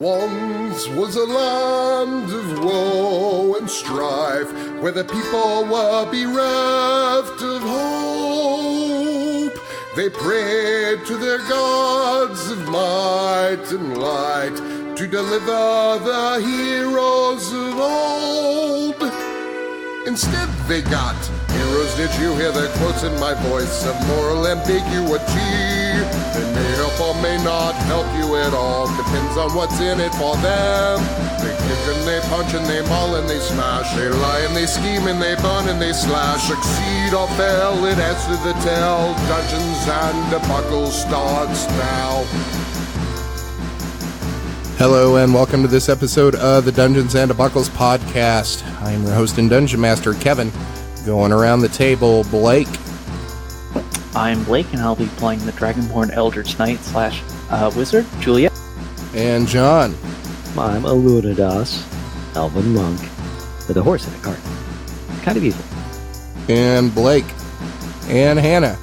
Once was a land of woe and strife, where the people were bereft of hope. They prayed to their gods of might and light to deliver the heroes of old. Instead they got heroes. Did you hear the quotes in my voice of moral ambiguity? They may help or may not help you at all, depends on what's in it for them. They kick and they punch and they maul and they smash, they lie and they scheme and they burn and they slash. Succeed or fail, it adds to the tale. Dungeons and Debacle starts now. Hello and welcome to this episode of the Dungeons and Debacles podcast. I am your host and dungeon master, Kevin. Going around the table, Blake. I'm Blake, and I'll be playing the Dragonborn eldritch knight / wizard, Juliet. And John. I'm Alunodas, Elven monk, with a horse and a cart. Kind of evil. And Blake. And Hannah.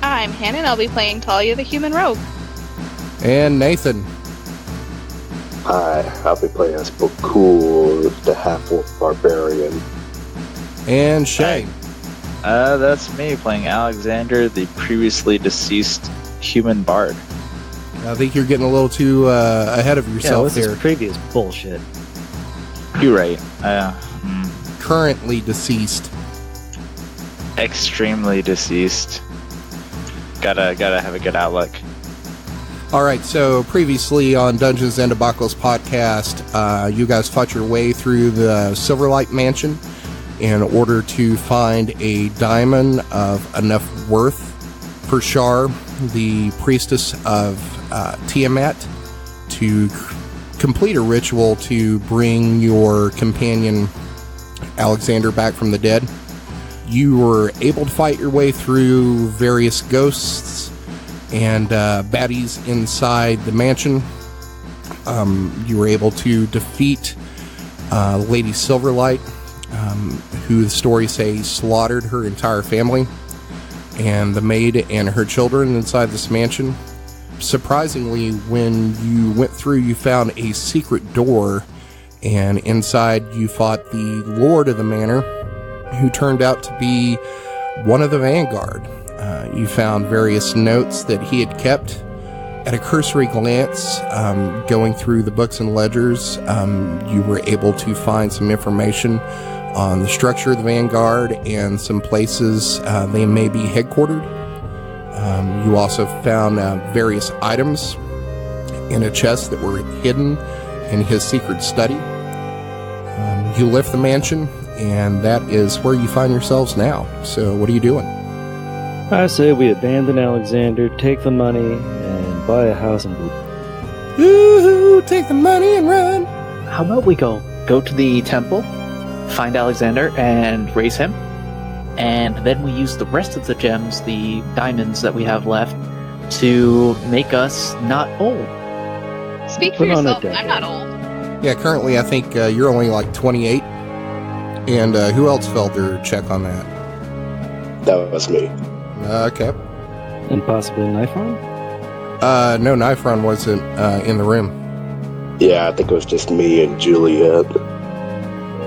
I'm Hannah, and I'll be playing Talia, the human rogue. And Nathan. Hi, I'll be playing as Brahkul, the half-wolf barbarian. And Shay. That's me playing Alexander, the previously deceased human bard. I think you're getting a little too ahead of yourself here. here. Previous bullshit. You're right. Currently deceased. Extremely deceased. Gotta have a good outlook. Alright, so previously on Dungeons and Debacles podcast, you guys fought your way through the Silverlight Mansion in order to find a diamond of enough worth for Shar, the priestess of Tiamat, to complete a ritual to bring your companion Alexander back from the dead. You were able to fight your way through various ghosts and baddies inside the mansion. You were able to defeat Lady Silverlight, who the stories say slaughtered her entire family, and the maid and her children inside this mansion. Surprisingly, when you went through, you found a secret door, and inside you fought the lord of the manor, who turned out to be one of the Vanguard. You found various notes that he had kept. At a cursory glance, going through the books and ledgers, you were able to find some information on the structure of the Vanguard and some places they may be headquartered. You also found various items in a chest that were hidden in his secret study. You left the mansion, and that is where you find yourselves now. So what are you doing? I say we abandon Alexander, take the money, and buy a house in Blue. Woo-hoo, take the money and run. How about we go to the temple, find Alexander, and raise him, and then we use the rest of the gems, the diamonds that we have left, to make us not old. Speak for yourself, I'm not old. Yeah, currently I think you're only like 28. And who else failed their check on that? That was me. Okay. And possibly Nifron? No, Nifron wasn't in the room. Yeah, I think it was just me and Juliet.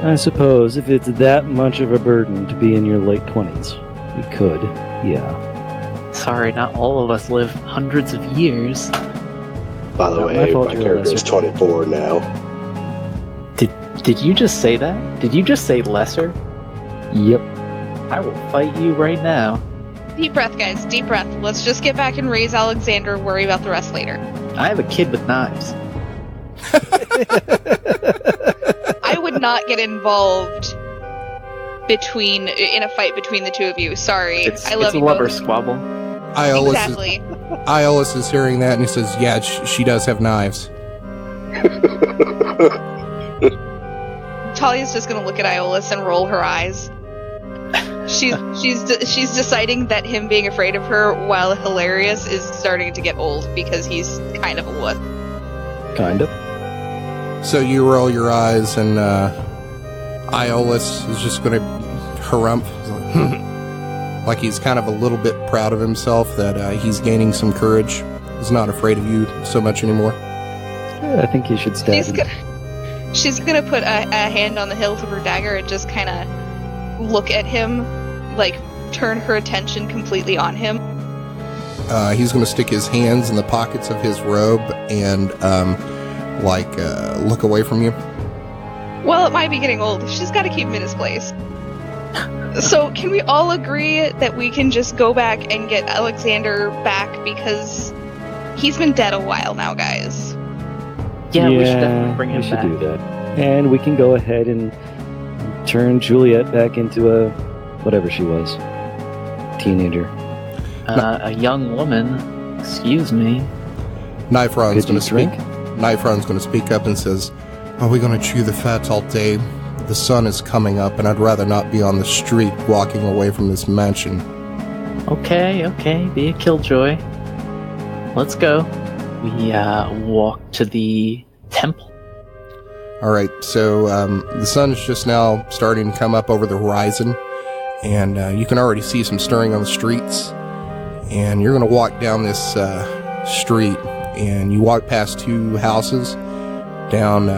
I suppose if it's that much of a burden to be in your late 20s, we could, yeah. Sorry, not all of us live hundreds of years. By the way, my character is 24 now. Did you just say that? Did you just say lesser? Yep. I will fight you right now. Deep breath, guys. Deep breath. Let's just get back and raise Alexander. Worry about the rest later. I have a kid with knives. I would not get involved in a fight between the two of you. Sorry. I love you. It's a lover both. Squabble. Exactly. Iolus is hearing that and he says, yeah, she does have knives. Talia's just gonna look at Iolus and roll her eyes. She's deciding that him being afraid of her, while hilarious, is starting to get old because he's kind of a wuss. Kind of. So you roll your eyes and Iolus is just going to harumph. Like he's kind of a little bit proud of himself that he's gaining some courage. He's not afraid of you so much anymore. I think you should stab him. She's gonna put a hand on the hilt of her dagger and just kind of look at him, like turn her attention completely on him. He's going to stick his hands in the pockets of his robe and look away from you. Well, it might be getting old. She's got to keep him in his place. So, can we all agree that we can just go back and get Alexander back, because he's been dead a while now, guys? Yeah, we should definitely bring him back. We should do that. And we can go ahead and turn Juliet back into a whatever she was. Teenager. A young woman. Excuse me. Nifron's going to drink. Nifron's going to speak up and says, "Are we going to chew the fat all day? The sun is coming up, and I'd rather not be on the street walking away from this mansion." Okay, be a killjoy. Let's go. We walk to the temple. All right, so the sun's just now starting to come up over the horizon, and you can already see some stirring on the streets. And you're going to walk down this street, and you walk past two houses down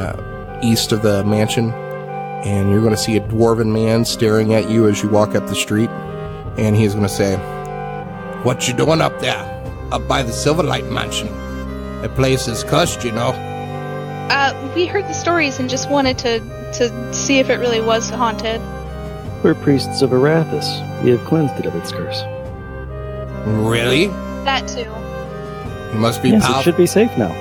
east of the mansion, and you're going to see a dwarven man staring at you as you walk up the street, and he's going to say, "What you doing up there? Up by the Silverlight Mansion? The place is cursed, you know." We heard the stories and just wanted to see if it really was haunted. We're priests of Arathis. We have cleansed it of its curse. Really? That too. You must be Yes, it powerful. should be safe now.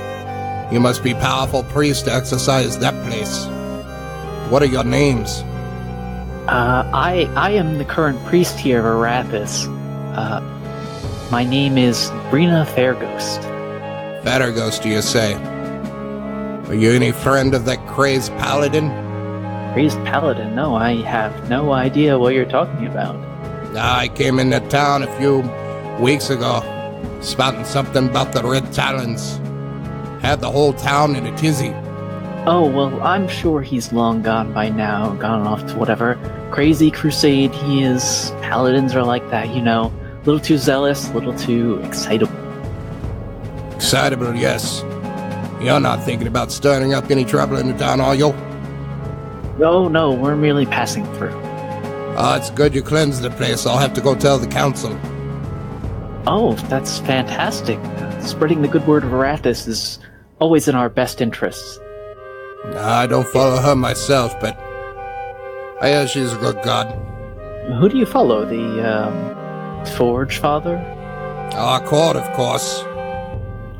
You must be powerful priest to exercise that place. What are your names? I am the current priest here of Arathis. My name is Brina Fairghost. Fairghost, do you say? Are you any friend of that crazed paladin? Crazed paladin? No, I have no idea what you're talking about. I came into town a few weeks ago, spouting something about the Red Talons. Had the whole town in a tizzy. Oh, well, I'm sure he's long gone by now, gone off to whatever crazy crusade he is. Paladins are like that, you know. A little too zealous, a little too excitable. Excitable, yes. You're not thinking about stirring up any trouble in the town, are you? No, we're merely passing through. Oh, it's good you cleansed the place. I'll have to go tell the council. Oh, that's fantastic. Spreading the good word of Arathis is always in our best interests. I don't follow her myself, but I hear she's a good god. Who do you follow? The, Forge Father? Our court, of course.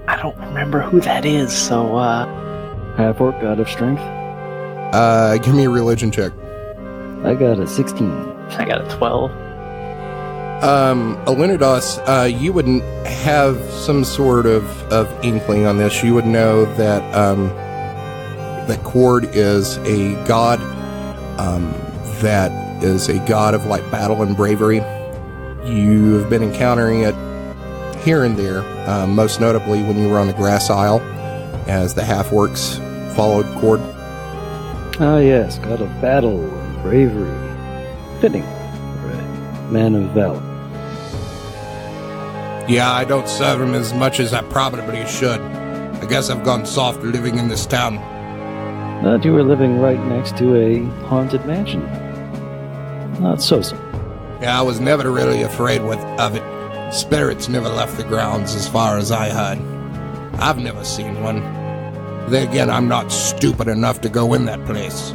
I don't remember who that is, so, Half-orc, god of strength. Give me a religion check. I got a 16. I got a 12. Alunodas, you wouldn't have some sort of inkling on this. You would know that, that Cord is a god, that is a god of, like, battle and bravery. You have been encountering it here and there, most notably when you were on the Grass Isle, as the half-orcs followed Cord. Ah, yes, god of battle and bravery. Fitting for a man of valor. Yeah, I don't serve him as much as I probably should. I guess I've gone soft living in this town. But you were living right next to a haunted mansion. Not so. Yeah, I was never really afraid of it. Spirits never left the grounds as far as I heard. I've never seen one. Then again, I'm not stupid enough to go in that place.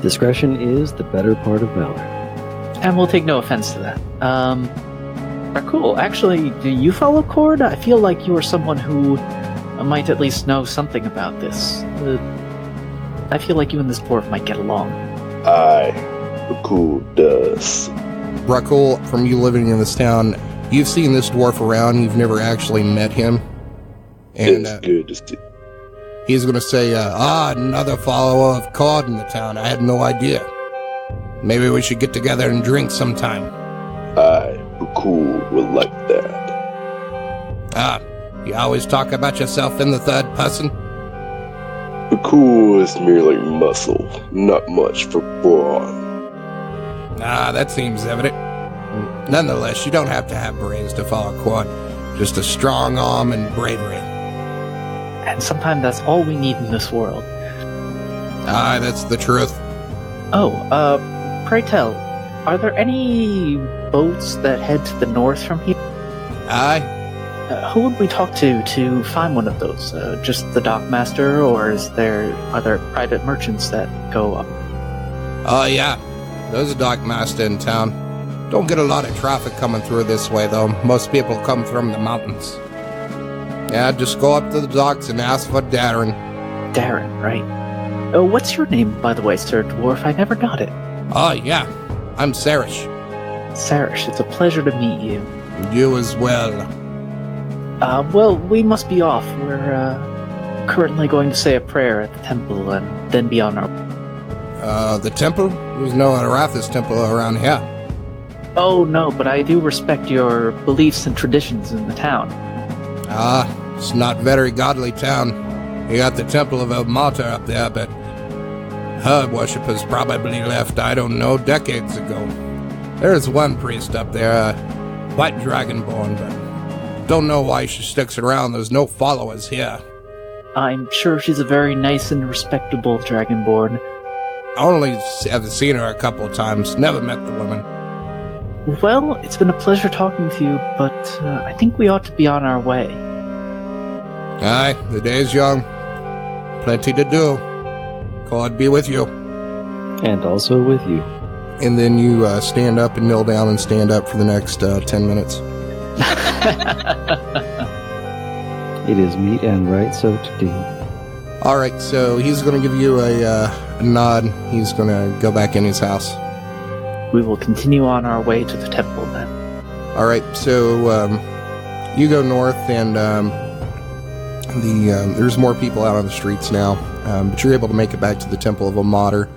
Discretion is the better part of valor. And we'll take no offense to that. Brahkul, actually, do you follow Cord? I feel like you're someone who might at least know something about this. I feel like you and this dwarf might get along. Brahkul does. Brahkul, from you living in this town, you've seen this dwarf around, you've never actually met him. And It's good to see. he's going to say, another follower of Cord in the town. I had no idea. Maybe we should get together and drink sometime. Brahkul will like that. You always talk about yourself in the third person? Brahkul is merely muscle, not much for brawn. That seems evident. Nonetheless, you don't have to have brains to follow Cord. Just a strong arm and bravery. And sometimes that's all we need in this world. Aye, that's the truth. Oh, pray tell, are there any boats that head to the north from here? Aye. Who would we talk to find one of those? Just the dockmaster, or are there private merchants that go up? Oh, yeah. There's a dockmaster in town. Don't get a lot of traffic coming through this way, though. Most people come from the mountains. Yeah, just go up to the docks and ask for Darren. Darren, right? Oh, what's your name, by the way, Sir Dwarf? I never got it. Oh, yeah. I'm Sarish. Sarish, it's a pleasure to meet you. You as well. Well, we must be off. We're currently going to say a prayer at the temple and then be on our... The temple? There's no Arathis temple around here. Oh, no, but I do respect your beliefs and traditions in the town. It's not very godly town. You got the temple of Ilmater up there, but her worshippers probably left, I don't know, decades ago. There's one priest up there, white Dragonborn, but don't know why she sticks around. There's no followers here. I'm sure she's a very nice and respectable Dragonborn. I only have seen her a couple of times, never met the woman. Well, it's been a pleasure talking to you, but I think we ought to be on our way. Aye, the day's young. Plenty to do. God be with you. And also with you. And then you stand up and kneel down and stand up for the next 10 minutes. It is meet and right so to do. All right, so he's going to give you a nod. He's going to go back in his house. We will continue on our way to the temple then. All right, so you go north, and there's more people out on the streets now, but you're able to make it back to the Temple of Ilmater,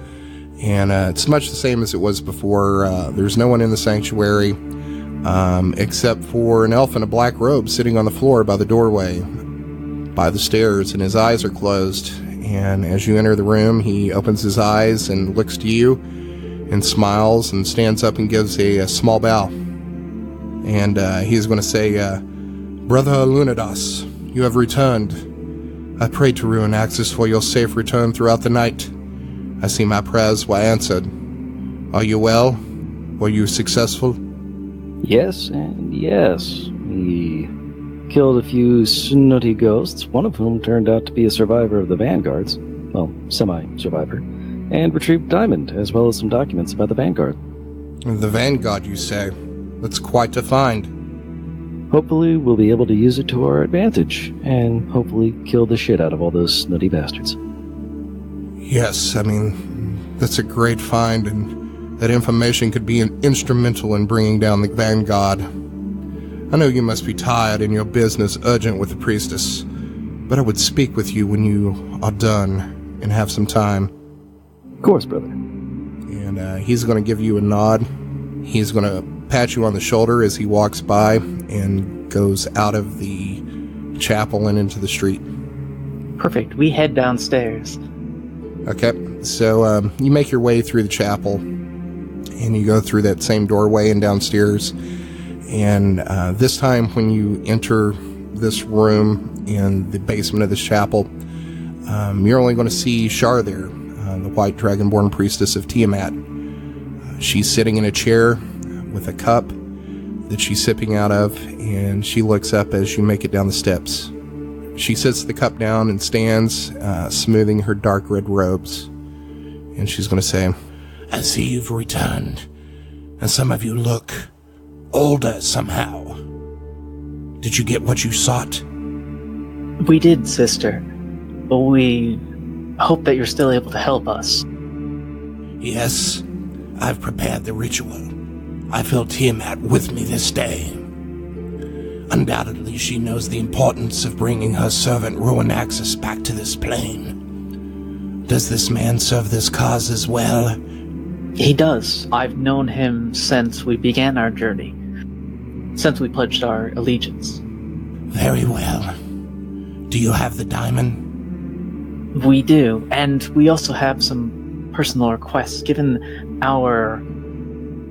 and it's much the same as it was before. There's no one in the sanctuary, except for an elf in a black robe sitting on the floor by the doorway, by the stairs, and his eyes are closed. And as you enter the room, he opens his eyes and looks to you and smiles and stands up and gives a small bow. And he's going to say, Brother Alunodas, you have returned. I prayed to ruin access for your safe return throughout the night. I see my prayers were answered. Are you well? Were you successful? Yes, and yes. We killed a few snooty ghosts, one of whom turned out to be a survivor of the Vanguards. Well, semi-survivor. And retrieved Diamond, as well as some documents about the Vanguard. The Vanguard, you say? That's quite a find. Hopefully we'll be able to use it to our advantage, and hopefully kill the shit out of all those snooty bastards. Yes, I mean, that's a great find, and that information could be instrumental in bringing down the Vanguard. I know you must be tired and your business urgent with the priestess, but I would speak with you when you are done and have some time. Of course, brother. And he's going to give you a nod. He's going to pat you on the shoulder as he walks by and goes out of the chapel and into the street. Perfect. We head downstairs. Okay, so you make your way through the chapel, and you go through that same doorway and downstairs. And this time when you enter this room in the basement of this chapel, you're only going to see Shar there, the white Dragonborn priestess of Tiamat. She's sitting in a chair with a cup that she's sipping out of, and she looks up as you make it down the steps. She sets the cup down and stands, smoothing her dark red robes. And she's going to say, I see you've returned, and some of you look older somehow. Did you get what you sought? We did, sister. But we hope that you're still able to help us. Yes, I've prepared the ritual. I feel Tiamat with me this day. Undoubtedly, she knows the importance of bringing her servant Ruinaxis back to this plane. Does this man serve this cause as well? He does. I've known him since we began our journey. Since we pledged our allegiance. Very well. Do you have the diamond? We do, and we also have some personal requests. Given our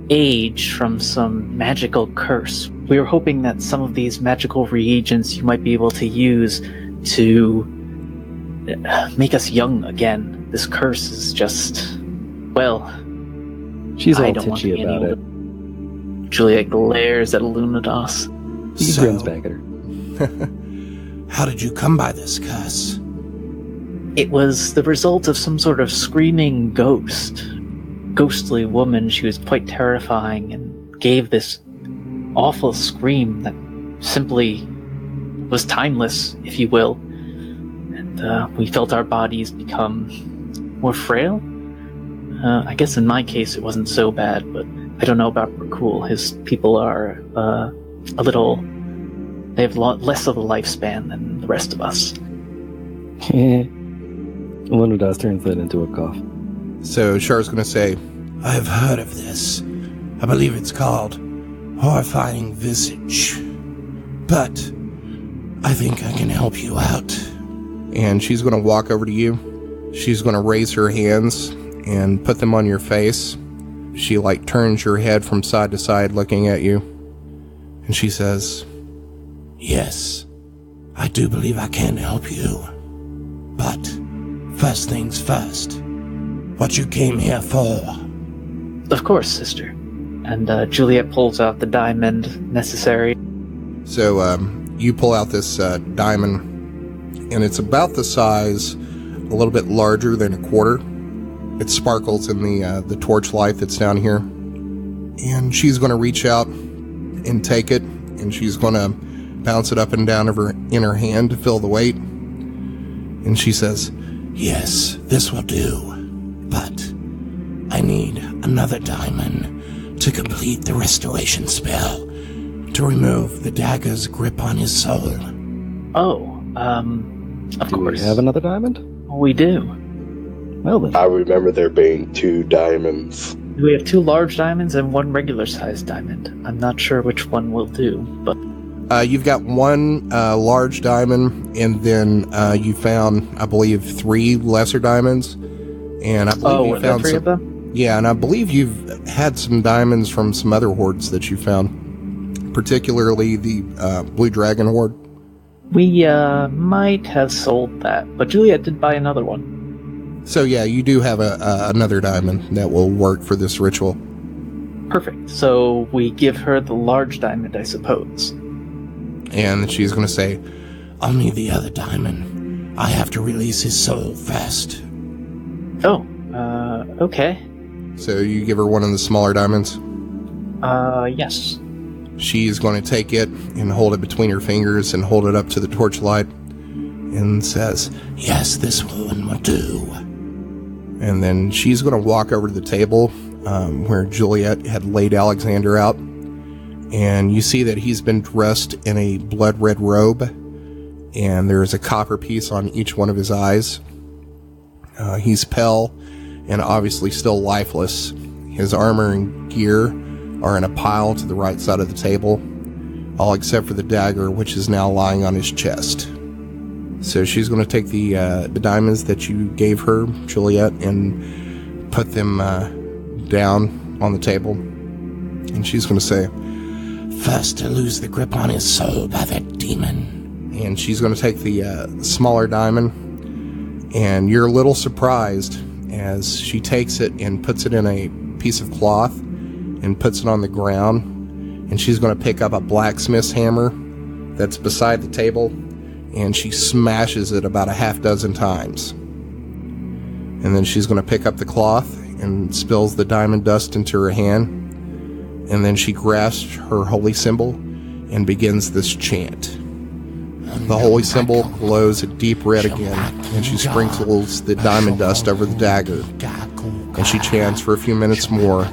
age from some magical curse, we were hoping that some of these magical reagents you might be able to use to make us young again. This curse is just, well, She's all I don't want to titchy be about any it. older. Juliet glares at Alunodas. He grins back at her. How did you come by this curse? It was the result of some sort of screaming ghostly woman. She was quite terrifying and gave this awful scream that simply was timeless, if you will. And we felt our bodies become more frail. I guess in my case it wasn't so bad, but I don't know about Brahkul. His people are they have less of a lifespan than the rest of us. Alunodas turns that into a cough. So Char's going to say, I've heard of this. I believe it's called Horrifying Visage. But I think I can help you out. And she's going to walk over to you. She's going to raise her hands and put them on your face. She turns your head from side to side looking at you. And she says, yes, I do believe I can help you. But first things first, what you came here for? Of course, sister. And Juliet pulls out the diamond necessary. So you pull out this diamond, and it's about the size, a little bit larger than a quarter. It sparkles in the torchlight that's down here. And she's going to reach out and take it, and she's going to bounce it up and down in her hand to fill the weight. And she says, yes, this will do. But I need another diamond to complete the restoration spell, to remove the dagger's grip on his soul. Oh, of Do course. we have another diamond? We do. Well then. I remember there being 2 diamonds. We have 2 large diamonds and 1 regular-sized diamond. I'm not sure which one will do, but... You've got 1 large diamond, and then you found, I believe, 3 lesser diamonds. And I believe you found 3 some... of them? Yeah, and I believe you've had some diamonds from some other hordes that you found. Particularly the Blue Dragon Horde. We might have sold that, but Juliet did buy another one. So yeah, you do have another diamond that will work for this ritual. Perfect. So we give her the large diamond, I suppose. And she's going to say, I'll need the other diamond. I have to release his soul first. Oh, okay. So you give her one of the smaller diamonds. Yes. She's going to take it and hold it between her fingers and hold it up to the torchlight and says, yes, this one will do. And then she's going to walk over to the table where Juliet had laid Alexander out. And you see that he's been dressed in a blood-red robe. And there's a copper piece on each one of his eyes. He's pale and obviously still lifeless. His armor and gear are in a pile to the right side of the table, all except for the dagger, which is now lying on his chest. So she's going to take the diamonds that you gave her, Juliet, and put them down on the table. And she's going to say, first to lose the grip on his soul by that demon. And she's going to take the smaller diamond, and you're a little surprised as she takes it and puts it in a piece of cloth and puts it on the ground, and she's going to pick up a blacksmith's hammer that's beside the table, and she smashes it about a half dozen times. And then she's going to pick up the cloth and spills the diamond dust into her hand, and then she grasps her holy symbol and begins this chant. The holy symbol glows a deep red again, and she sprinkles the diamond dust over the dagger, and she chants for a few minutes more,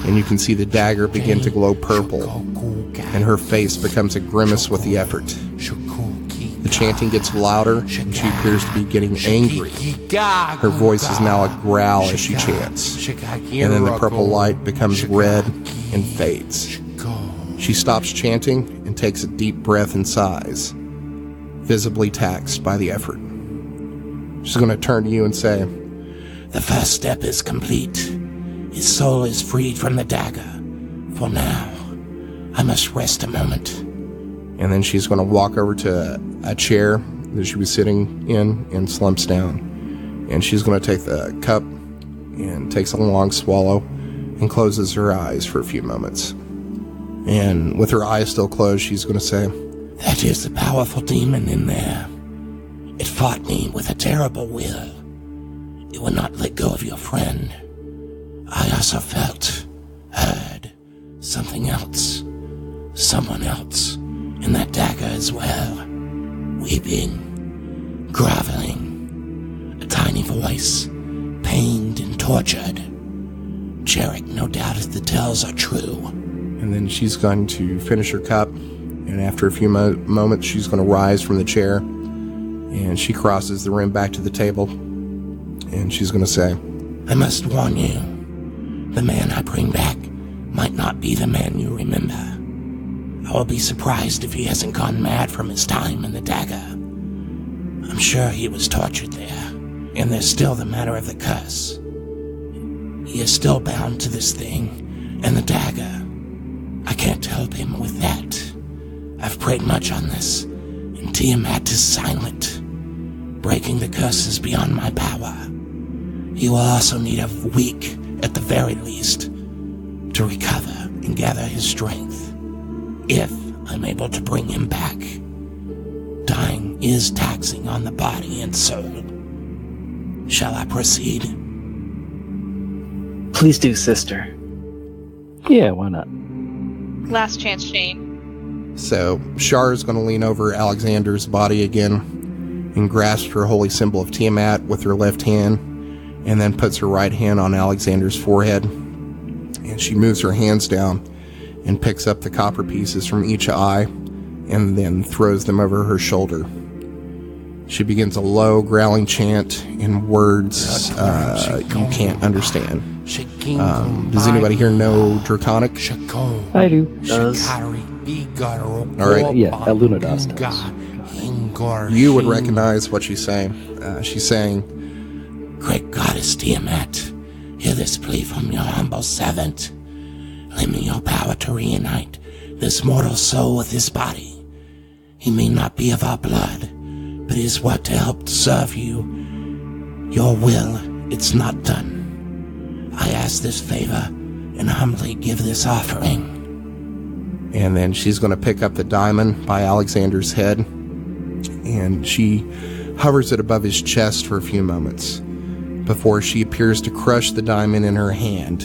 and you can see the dagger begin to glow purple, and her face becomes a grimace with the effort. The chanting gets louder, and she appears to be getting angry. Her voice is now a growl as she chants, and then the purple light becomes red and fades. She stops chanting and takes a deep breath and sighs, visibly taxed by the effort. She's going to turn to you and say, the first step is complete. His soul is freed from the dagger. For now, I must rest a moment. And then she's going to walk over to a chair that she was sitting in and slumps down. And she's going to take the cup and takes a long swallow and closes her eyes for a few moments. And with her eyes still closed, she's going to say, "That is a powerful demon in there. It fought me with a terrible will. It would not let go of your friend. I also felt, heard, something else, someone else, in that dagger as well. Weeping, groveling, a tiny voice, pained and tortured. Jarek, no doubt if the tales are true." And then she's going to finish her cup, and after a few moments, she's going to rise from the chair, and she crosses the room back to the table, and she's going to say, "I must warn you, the man I bring back might not be the man you remember. I will be surprised if he hasn't gone mad from his time in the dagger. I'm sure he was tortured there, and there's still the matter of the curse. He is still bound to this thing, and the dagger. I can't help him with that. I've prayed much on this, and Tiamat is silent. Breaking the curse is beyond my power. He will also need a week, at the very least, to recover and gather his strength. If I'm able to bring him back. Dying is taxing on the body and soul. Shall I proceed?" Please do, sister. Yeah, why not? Last chance, Shane. So Shar is going to lean over Alexander's body again and grasp her holy symbol of Tiamat with her left hand, and then puts her right hand on Alexander's forehead, and she moves her hands down and picks up the copper pieces from each eye and then throws them over her shoulder. She begins a low growling chant in words you can't understand. Does anybody here know Draconic? I do. Does. Alright. Yeah, Alunodas does. You would recognize what she's saying. She's saying, "Great goddess Tiamat, hear this plea from your humble servant. Lend me your power to reunite this mortal soul with his body. He may not be of our blood, but his work to help serve you. Your will, it's not done. I ask this favor and humbly give this offering." and then she's going to pick up the diamond by Alexander's head, and she hovers it above his chest for a few moments before she appears to crush the diamond in her hand,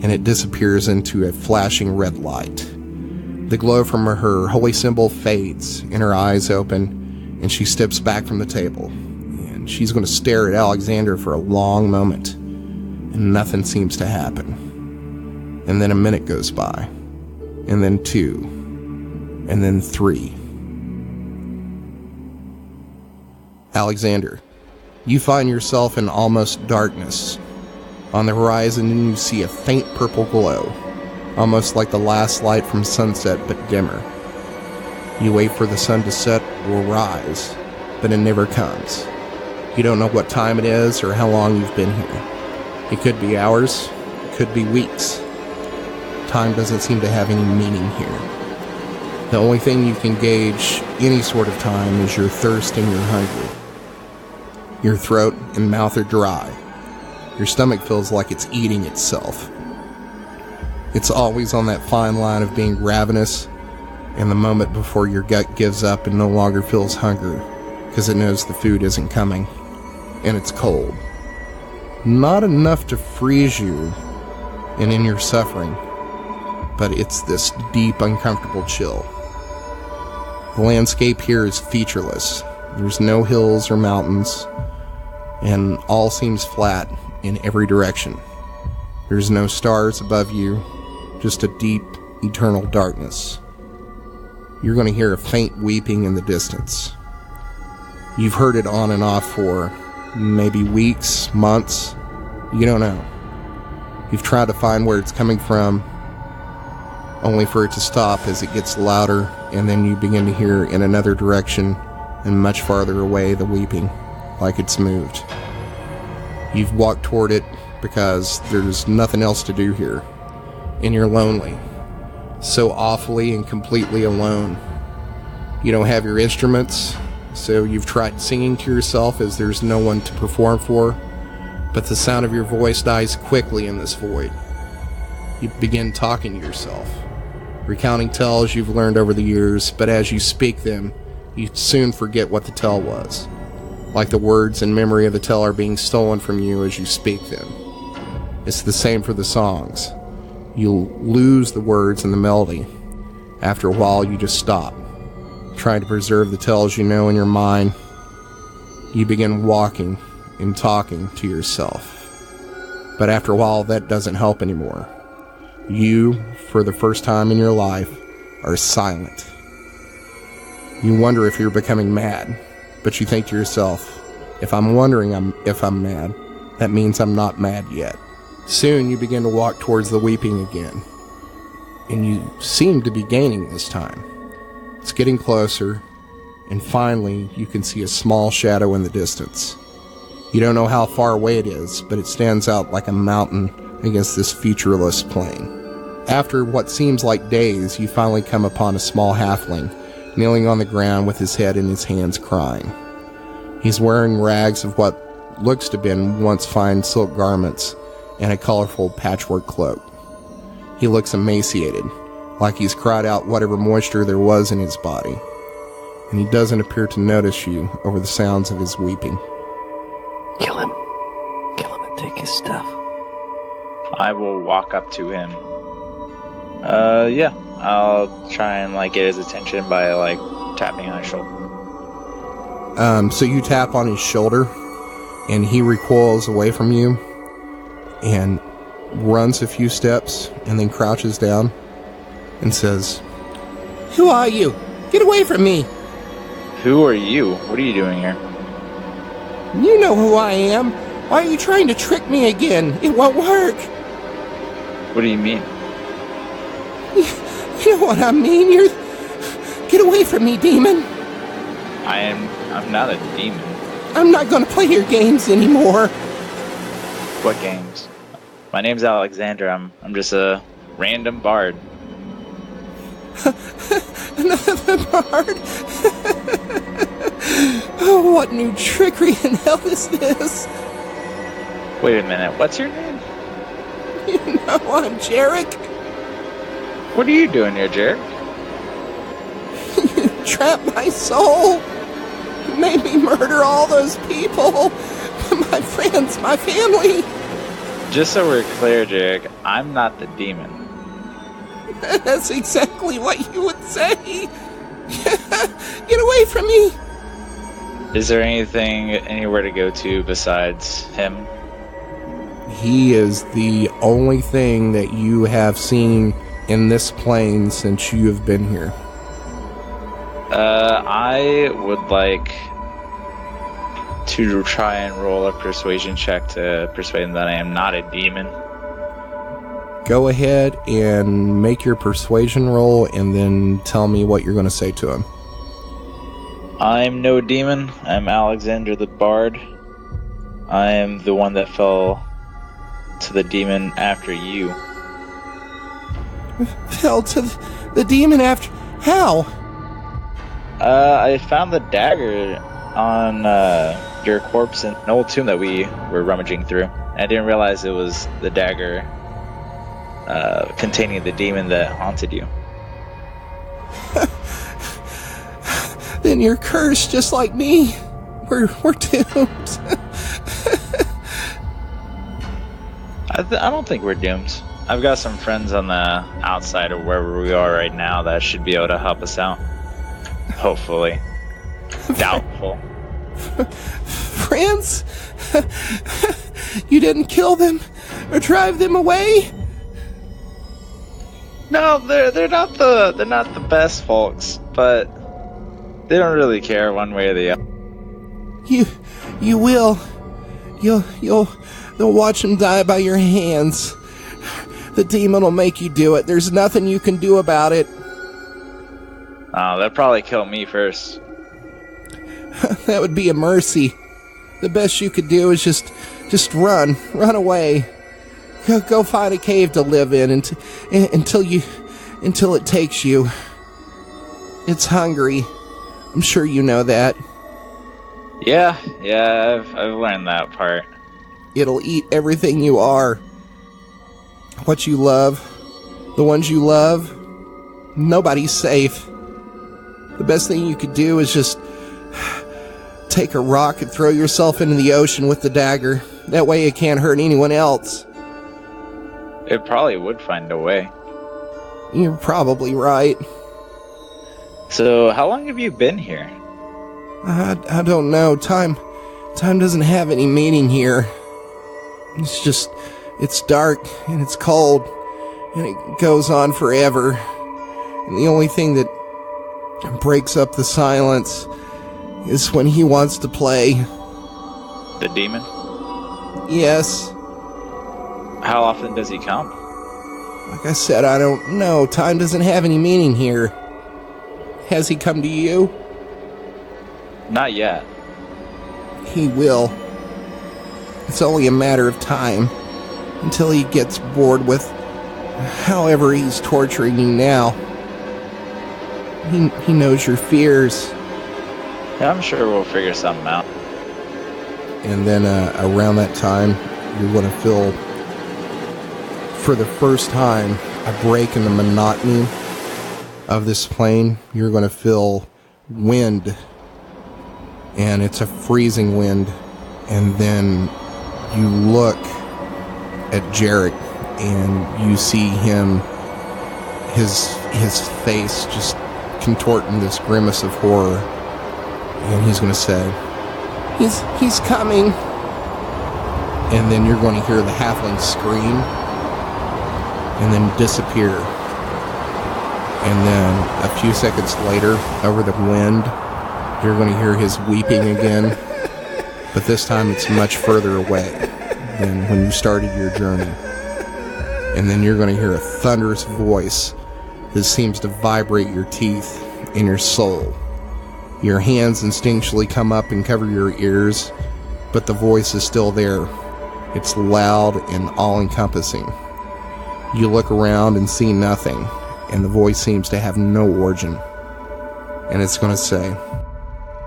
and it disappears into a flashing red light. The glow from her holy symbol fades, and her eyes open, and she steps back from the table, and she's going to stare at Alexander for a long moment, and nothing seems to happen. And then a minute goes by, and then 2, and then 3. Alexander, you find yourself in almost darkness. On the horizon, you see a faint purple glow, almost like the last light from sunset, but dimmer. You wait for the sun to set or rise, but it never comes. You don't know what time it is or how long you've been here. It could be hours, it could be weeks. Time doesn't seem to have any meaning here. The only thing you can gauge any sort of time is your thirst and your hunger. Your throat and mouth are dry. Your stomach feels like it's eating itself. It's always on that fine line of being ravenous and the moment before your gut gives up and no longer feels hunger because it knows the food isn't coming, and it's cold. Not enough to freeze you and in your suffering, but it's this deep, uncomfortable chill. The landscape here is featureless. There's no hills or mountains, and all seems flat in every direction. There's no stars above you, just a deep, eternal darkness. You're going to hear a faint weeping in the distance. You've heard it on and off for maybe weeks, months. You don't know. You've tried to find where it's coming from, only for it to stop as it gets louder, and then you begin to hear in another direction and much farther away the weeping, like it's moved. You've walked toward it because there's nothing else to do here, and you're lonely, so awfully and completely alone. You don't have your instruments, so you've tried singing to yourself as there's no one to perform for, but the sound of your voice dies quickly in this void. You begin talking to yourself, recounting tells you've learned over the years, but as you speak them, you soon forget what the tell was. Like the words and memory of the tell are being stolen from you as you speak them. It's the same for the songs. You'll lose the words and the melody. After a while, you just stop, trying to preserve the tells you know in your mind. You begin walking and talking to yourself. But after a while, that doesn't help anymore. You, for the first time in your life, are silent. You wonder if you're becoming mad, but you think to yourself, if I'm wondering if I'm mad, that means I'm not mad yet. Soon you begin to walk towards the weeping again, and you seem to be gaining this time. It's getting closer, and finally you can see a small shadow in the distance. You don't know how far away it is, but it stands out like a mountain against this featureless plain. After what seems like days, you finally come upon a small halfling, kneeling on the ground with his head in his hands crying. He's wearing rags of what looks to have been once fine silk garments and a colorful patchwork cloak. He looks emaciated, like he's cried out whatever moisture there was in his body, and he doesn't appear to notice you over the sounds of his weeping. Kill him and take his stuff. I will walk up to him. Yeah, I'll try and get his attention by tapping on his shoulder. So you tap on his shoulder, and he recoils away from you and runs a few steps and then crouches down and says, "Who are you? Get away from me!" Who are you? What are you doing here? You know who I am. Why are you trying to trick me again? It won't work. What do you mean? You know what I mean. Get away from me, demon. I'm not a demon. I'm not going to play your games anymore. What games? My name's Alexander. I'm just a random bard. Another bard? Oh, what new trickery in hell is this? Wait a minute. What's your name? You know I'm Jarek. What are you doing here, Jarek? You trapped my soul. You made me murder all those people. My friends, my family. Just so we're clear, Jarek, I'm not the demon. That's exactly what you would say. Get away from me. Is there anywhere to go to besides him? He is the only thing that you have seen in this plane since you have been here. I would like to try and roll a persuasion check to persuade him that I am not a demon. Go ahead and make your persuasion roll and then tell me what you're going to say to him. I'm no demon. I'm Alexander the Bard. I am the one that fell to the demon after you. Fell to the demon after... How? I found the dagger on your corpse in an old tomb that we were rummaging through. I didn't realize it was the dagger containing the demon that haunted you. Then you're cursed just like me. We're doomed. I don't think we're doomed. I've got some friends on the outside of wherever we are right now that should be able to help us out. Hopefully. Doubtful. Friends? You didn't kill them or drive them away? No, they're not the best folks, but they don't really care one way or the other. You will. They'll watch them die by your hands. The demon will make you do it. There's nothing you can do about it. Oh, they'll probably kill me first. That would be a mercy. The best you could do is just run away. Go find a cave to live in until it takes you. It's hungry. I'm sure you know that. Yeah, I've learned that part. It'll eat everything you are. What you love. The ones you love. Nobody's safe. The best thing you could do is just take a rock and throw yourself into the ocean with the dagger. That way it can't hurt anyone else. It probably would find a way. You're probably right. So, how long have you been here? I don't know. Time doesn't have any meaning here. It's dark and it's cold and it goes on forever. And the only thing that breaks up the silence is when he wants to play. The demon? Yes. How often does he come? Like I said, I don't know. Time doesn't have any meaning here. Has he come to you? Not yet. He will. It's only a matter of time until he gets bored with however he's torturing you now. He knows your fears. Yeah, I'm sure we'll figure something out. And then around that time, you're going to feel, for the first time, a break in the monotony of this plane. You're going to feel wind. And it's a freezing wind. And then you look at Jarek and you see him, his face just contorting this grimace of horror. And he's going to say, He's coming. And then you're going to hear the halfling scream and then disappear. And then a few seconds later, over the wind, you're going to hear his weeping again. But this time it's much further away than when you started your journey. And then you're going to hear a thunderous voice that seems to vibrate your teeth and your soul. Your hands instinctually come up and cover your ears, but the voice is still there. It's loud and all-encompassing. You look around and see nothing, and the voice seems to have no origin. And it's going to say,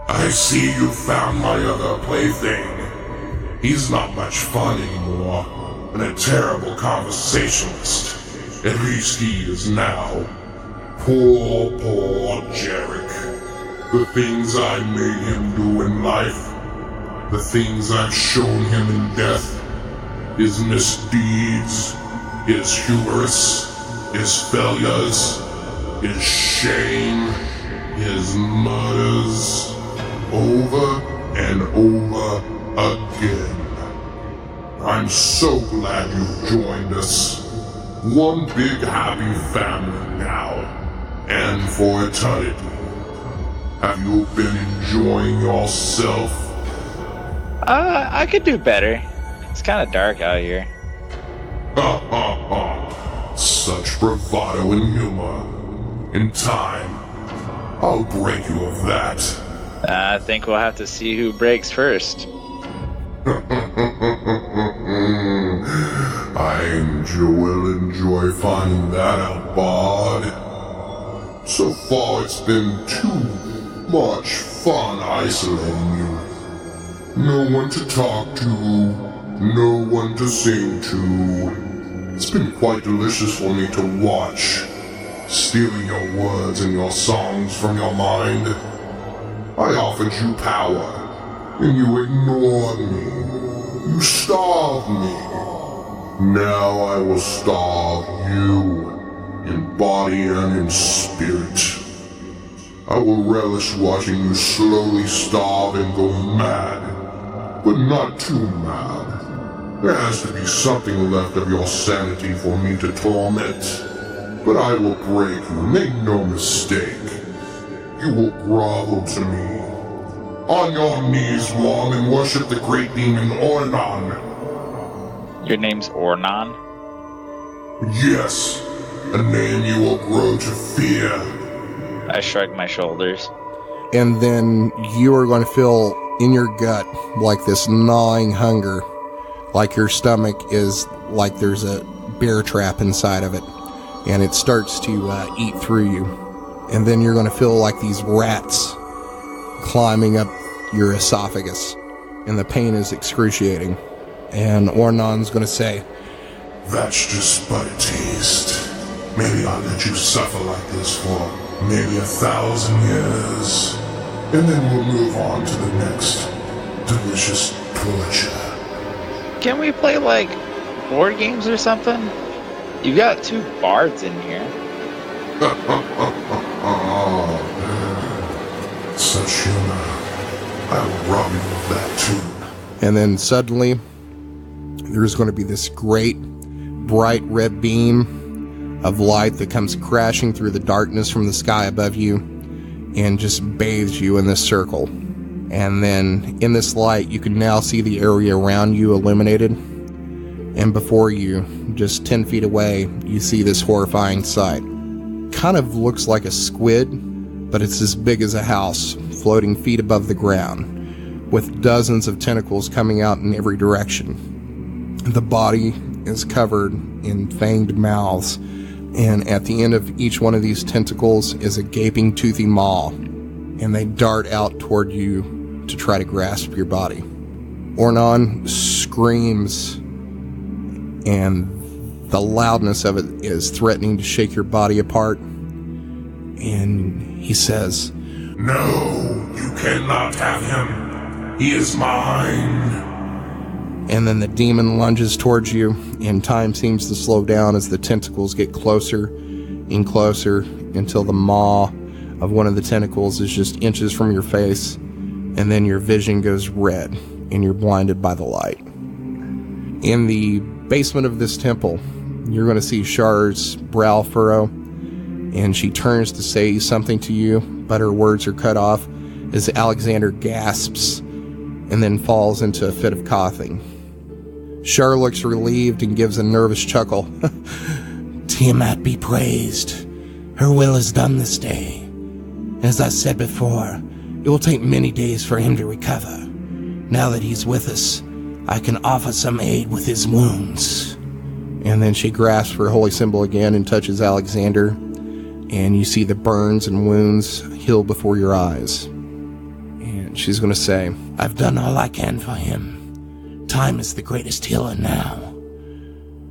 I see you found my other plaything. He's not much fun anymore, and a terrible conversationalist. At least he is now. Poor Jarek. The things I made him do in life, the things I've shown him in death, his misdeeds, his hubris, his failures, his shame, his murders, over and over again. I'm so glad you've joined us. One big happy family now, and for eternity. Have you been enjoying yourself? I could do better. It's kind of dark out here. Ha ha ha. Such bravado and humor. In time, I'll break you of that. I think we'll have to see who breaks first. I will enjoy finding that out, Bard. So far it's been too much fun isolating you. No one to talk to, no one to sing to. It's been quite delicious for me to watch, stealing your words and your songs from your mind. I offered you power, and you ignored me. You starved me. Now I will starve you, in body and in spirit. I will relish watching you slowly starve and go mad, but not too mad. There has to be something left of your sanity for me to torment. But I will break you, make no mistake. You will grovel to me. On your knees long and worship the great demon Ornan. Your name's Ornan? Yes, a name you will grow to fear. I shrug my shoulders. And then you are going to feel in your gut like this gnawing hunger, like your stomach is like there's a bear trap inside of it, and it starts to eat through you. And then you're going to feel like these rats climbing up your esophagus, and the pain is excruciating. And Ornon's going to say, That's just but a taste. Maybe I'll let you suffer like this for maybe 1,000 years. And then we'll move on to the next delicious torture. Can we play, like, board games or something? You got 2 bards in here. Such humor. I will rob you of that too. and then suddenly there's going to be this great bright red beam of light that comes crashing through the darkness from the sky above you and just bathes you in this circle. And then in this light, you can now see the area around you illuminated. And before you, just 10 feet away, you see this horrifying sight. Kind of looks like a squid, but it's as big as a house, floating feet above the ground, with dozens of tentacles coming out in every direction. The body is covered in fanged mouths, and at the end of each one of these tentacles is a gaping, toothy maw, and they dart out toward you to try to grasp your body. Ornon screams, and the loudness of it is threatening to shake your body apart. And he says, No, you cannot have him. He is mine. And then the demon lunges towards you, and time seems to slow down as the tentacles get closer and closer until the maw of one of the tentacles is just inches from your face, and then your vision goes red, and you're blinded by the light. In the basement of this temple, you're going to see Char's brow furrow, and she turns to say something to you, but her words are cut off as Alexander gasps and then falls into a fit of coughing. Char looks relieved and gives a nervous chuckle. Tiamat be praised. Her will is done this day. As I said before, it will take many days for him to recover. Now that he's with us, I can offer some aid with his wounds. And then she grasps her holy symbol again and touches Alexander, and you see the burns and wounds heal before your eyes. And she's going to say, I've done all I can for him. Time is the greatest healer now.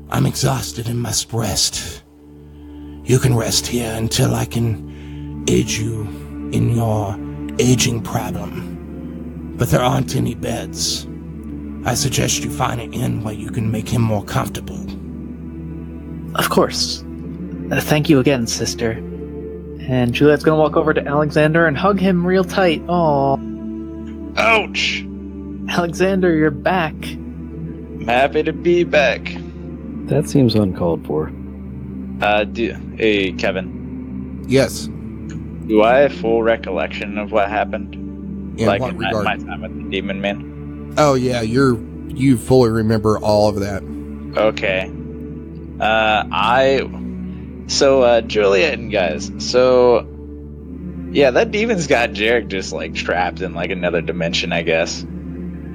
I'm exhausted and must rest. You can rest here until I can aid you in your aging problem. But there aren't any beds. I suggest you find an inn where you can make him more comfortable. Of course. Thank you again, sister. And Juliet's gonna walk over to Alexander and hug him real tight. Aw. Ouch! Alexander, you're back. I'm happy to be back. That seems uncalled for. Hey, Kevin. yes. Do I have full recollection of what happened? In like what in regard? my time with the Demon Man? Oh, yeah, you fully remember all of that. Okay. Juliet and guys, yeah, that demon's got Jarek just, like, trapped in, like, another dimension, I guess.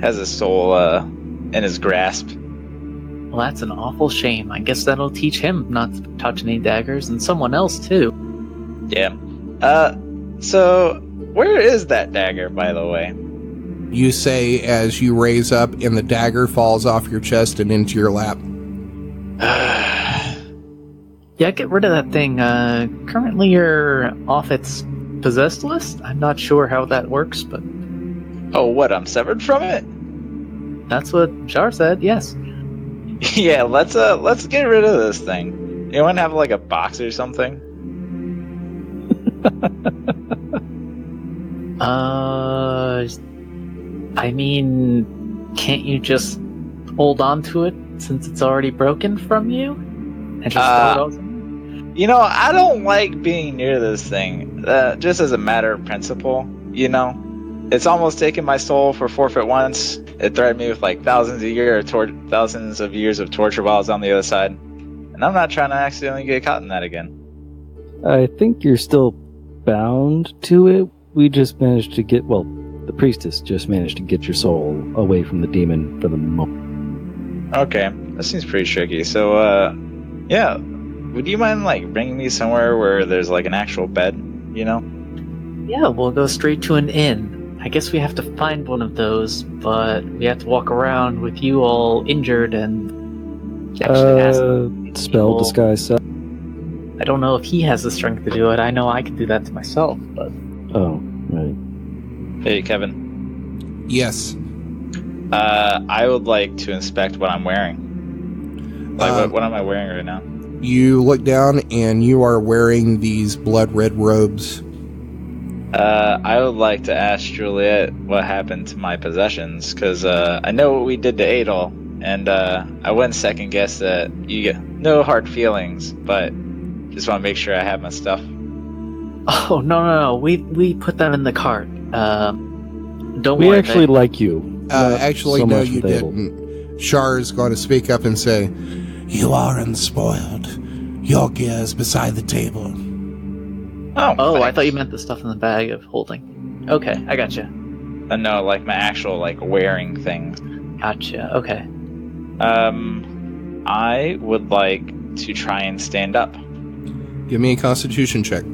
Has his soul, in his grasp. Well, that's an awful shame. I guess that'll teach him not to touch any daggers, and someone else, too. Yeah. So, where is that dagger, by the way? You say as you raise up, and the dagger falls off your chest and into your lap. Yeah, get rid of that thing. Currently you're off its possessed list? I'm not sure how that works, but... Oh, what, I'm severed from it? That's what Char said, yes. Yeah, let's get rid of this thing. Anyone have, like, a box or something? I mean, can't you just hold on to it since it's already broken from you? And just throw it out? You know, I don't like being near this thing, just as a matter of principle, you know? It's almost taken my soul for forfeit once. It threatened me with, like, thousands of years of torture while I was on the other side. And I'm not trying to accidentally get caught in that again. I think you're still bound to it. We just managed to get, the priestess just managed to get your soul away from the demon for the moment. Okay, that seems pretty tricky. So, yeah, would you mind, like, bringing me somewhere where there's, like, an actual bed, you know? Yeah, we'll go straight to an inn. I guess we have to find one of those, but we have to walk around with you all injured and actually ask spell people. disguise self. I don't know if he has the strength to do it. I know I can do that to myself, but... Oh, right. Hey, Kevin. Yes. I would like to inspect what I'm wearing. What am I wearing right now? You look down and you are wearing these blood red robes. I would like to ask Juliet what happened to my possessions, because I know what we did to Adol, and I wouldn't second guess that. You get no hard feelings, but just want to make sure I have my stuff. Oh, no. We put them in the cart. Don't We worry. actually like you. Actually, so no, much you with Abel. didn't. Shar is going to speak up and say, You are unspoiled. Your gear is beside the table. Oh, I thanks. thought you meant the stuff in the bag of holding. Okay, I gotcha. No, like my actual wearing thing. Gotcha, okay. I would like to try and stand up. give me a constitution check.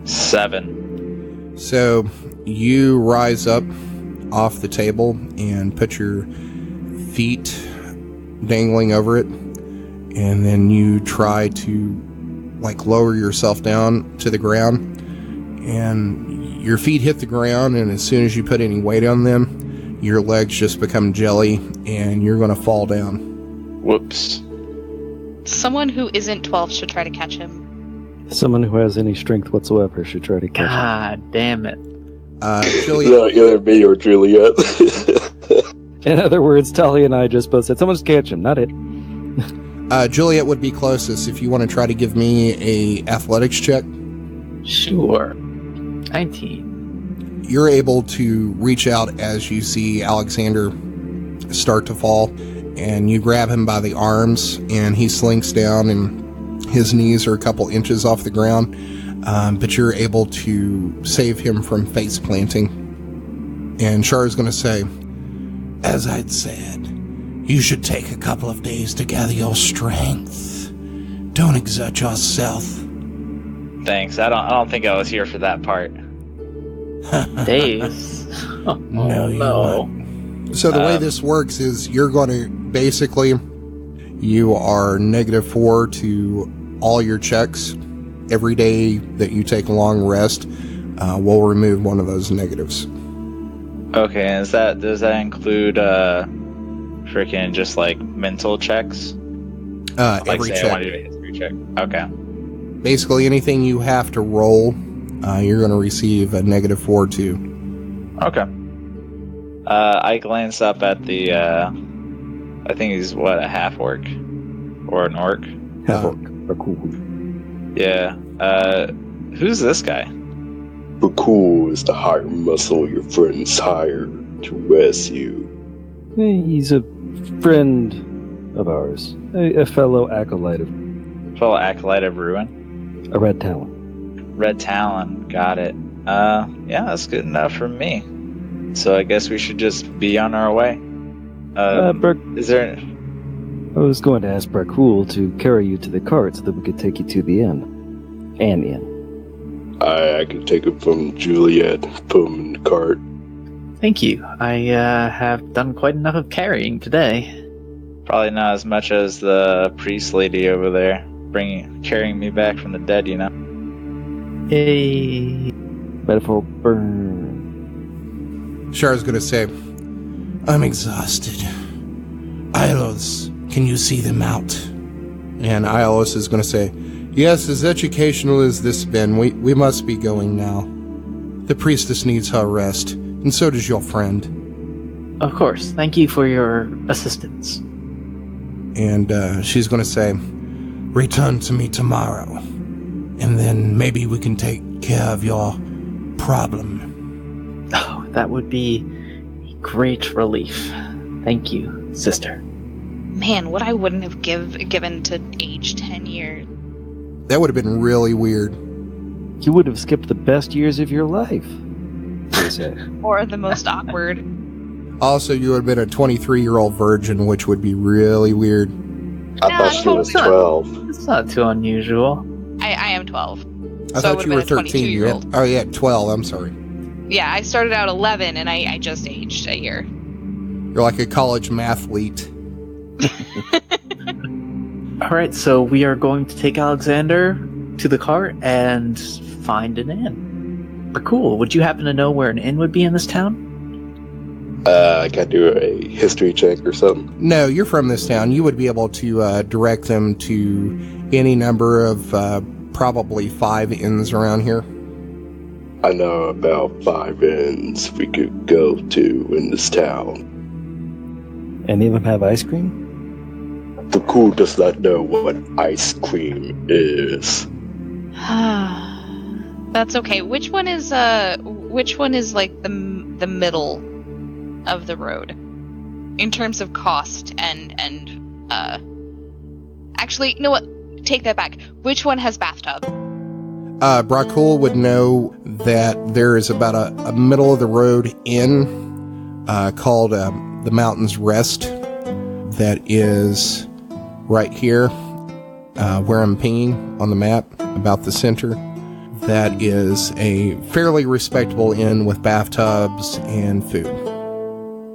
7. So you rise up off the table and put your feet dangling over it, and then you try to lower yourself down to the ground, and your feet hit the ground, and as soon as you put any weight on them, your legs just become jelly and you're going to fall down. Whoops. Someone who isn't 12 should try to catch him. Someone who has any strength whatsoever should try to catch him. God damn it. Juliet, No, either me or Juliet. In other words, Talia and I just both said, someone just catch him, not it. Juliet would be closest if you want to try to give me a athletics check. Sure. 19. You're able to reach out as you see Alexander start to fall, and you grab him by the arms, and he slinks down, and his knees are a couple inches off the ground, but you're able to save him from face planting. And Char is going to say, As I'd said, you should take a couple of days to gather your strength. Don't exert yourself. Thanks. I don't think I was here for that part. Days. Oh, No, you no. weren't. so the way this works is you're going to basically, you are -4 to all your checks. Every day that you take a long rest, we'll remove one of those negatives. Okay, and does that include freaking just mental checks? Every say I check. want to do a history check. Okay. Basically, anything you have to roll, you're going to receive a -4 to. Okay. I glance up at the, I think he's, a half-orc? Or an orc? Half-orc. Brahkul. Yeah. Who's this guy? Brahkul is the heart muscle your friends hire to rescue. He's a friend of ours. A fellow acolyte of Fellow acolyte of Ruin? a Red Talon. Red Talon. Got it. Yeah, that's good enough for me. So I guess we should just be on our way. Is there... I was going to ask Brahkul to carry you to the cart so that we could take you to the inn. And inn. I could take it from Juliet, put him in the cart. Thank you. I have done quite enough of carrying today. Probably not as much as the priest lady over there, carrying me back from the dead, you know? Hey. Metaphor burn. Char's going to say, I'm exhausted. Ilos, can you see them out? and Ilos is going to say, yes, as educational as this has been, we must be going now. The priestess needs her rest, and so does your friend. Of course. Thank you for your assistance. And she's going to say, Return to me tomorrow, and then maybe we can take care of your problem. Oh, that would be a great relief. Thank you, sister. Man, what I wouldn't have given to age 10 years. that would have been really weird. You would have skipped the best years of your life. They say. Or the most awkward. Also, you would have been a 23-year-old virgin, which would be really weird. I thought she was 12. It's not too unusual. I am 12. I So I thought would've you were been a 13. 22-year-old. Oh, yeah, 12. I'm sorry. Yeah, I started out 11 and I just aged a year. You're like a college mathlete. Alright, so we are going to take Alexander to the cart and find an inn. Brahkul, would you happen to know where an inn would be in this town? I gotta do a history check or something. No, you're from this town. You would be able to direct them to any number of probably 5 inns around here. I know about 5 inns we could go to in this town. Any of them have ice cream? Brahkul does not know what ice cream is. That's okay. Which one is like the middle of the road in terms of cost and actually, you know what? Take that back. Which one has bathtub? Brahkul would know that there is about a middle of the road inn called the Mountain's Rest that is right here where I'm pinging on the map, about the center. That is a fairly respectable inn with bathtubs and food.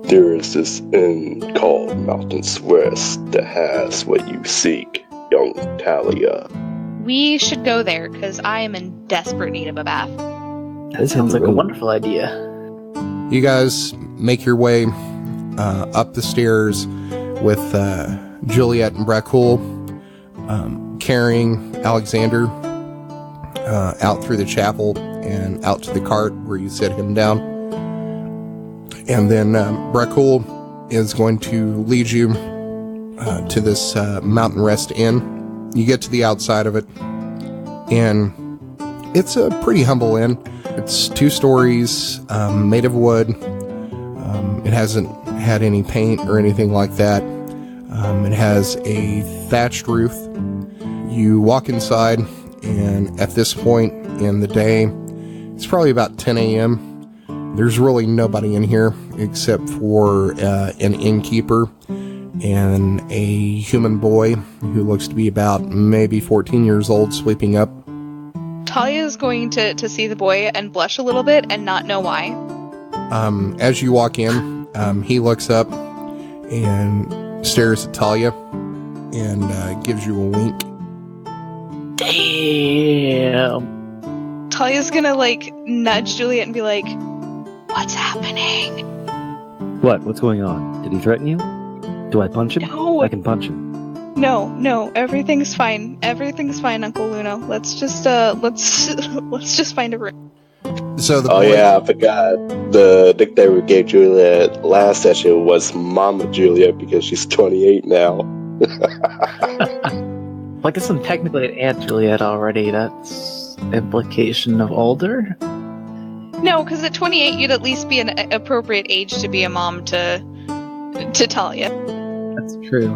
There is this inn called Mountain's Rest that has what you seek, young Talia. We should go there because I am in desperate need of a bath. That sounds like a wonderful idea. You guys make your way up the stairs with Juliet and Brahkul carrying Alexander out through the chapel and out to the cart where you set him down. And then Brahkul is going to lead you to this Mountain Rest Inn. You get to the outside of it, and it's a pretty humble inn. It's 2 stories, made of wood. It hasn't had any paint or anything like that. It has a thatched roof. You walk inside, and at this point in the day, it's probably about 10 a.m. There's really nobody in here except for an innkeeper and a human boy who looks to be about maybe 14 years old sweeping up. Talia is going to see the boy and blush a little bit and not know why. As you walk in, he looks up and stares at Talia and gives you a wink. Damn. Talia's gonna nudge Juliet and be like, "What's happening?" What? What's going on? Did he threaten you? Do I punch him? No. I can punch him. No, everything's fine. Everything's fine, Uncle Luna. Let's just find a room. So the Oh boy, yeah, I forgot. The nickname we gave Juliet last session was Mama Juliet because she's 28 now. Well, I guess I'm technically an Aunt Juliet already. That's implication of older. No, because at 28, you'd at least be an appropriate age to be a mom to Talia. That's true.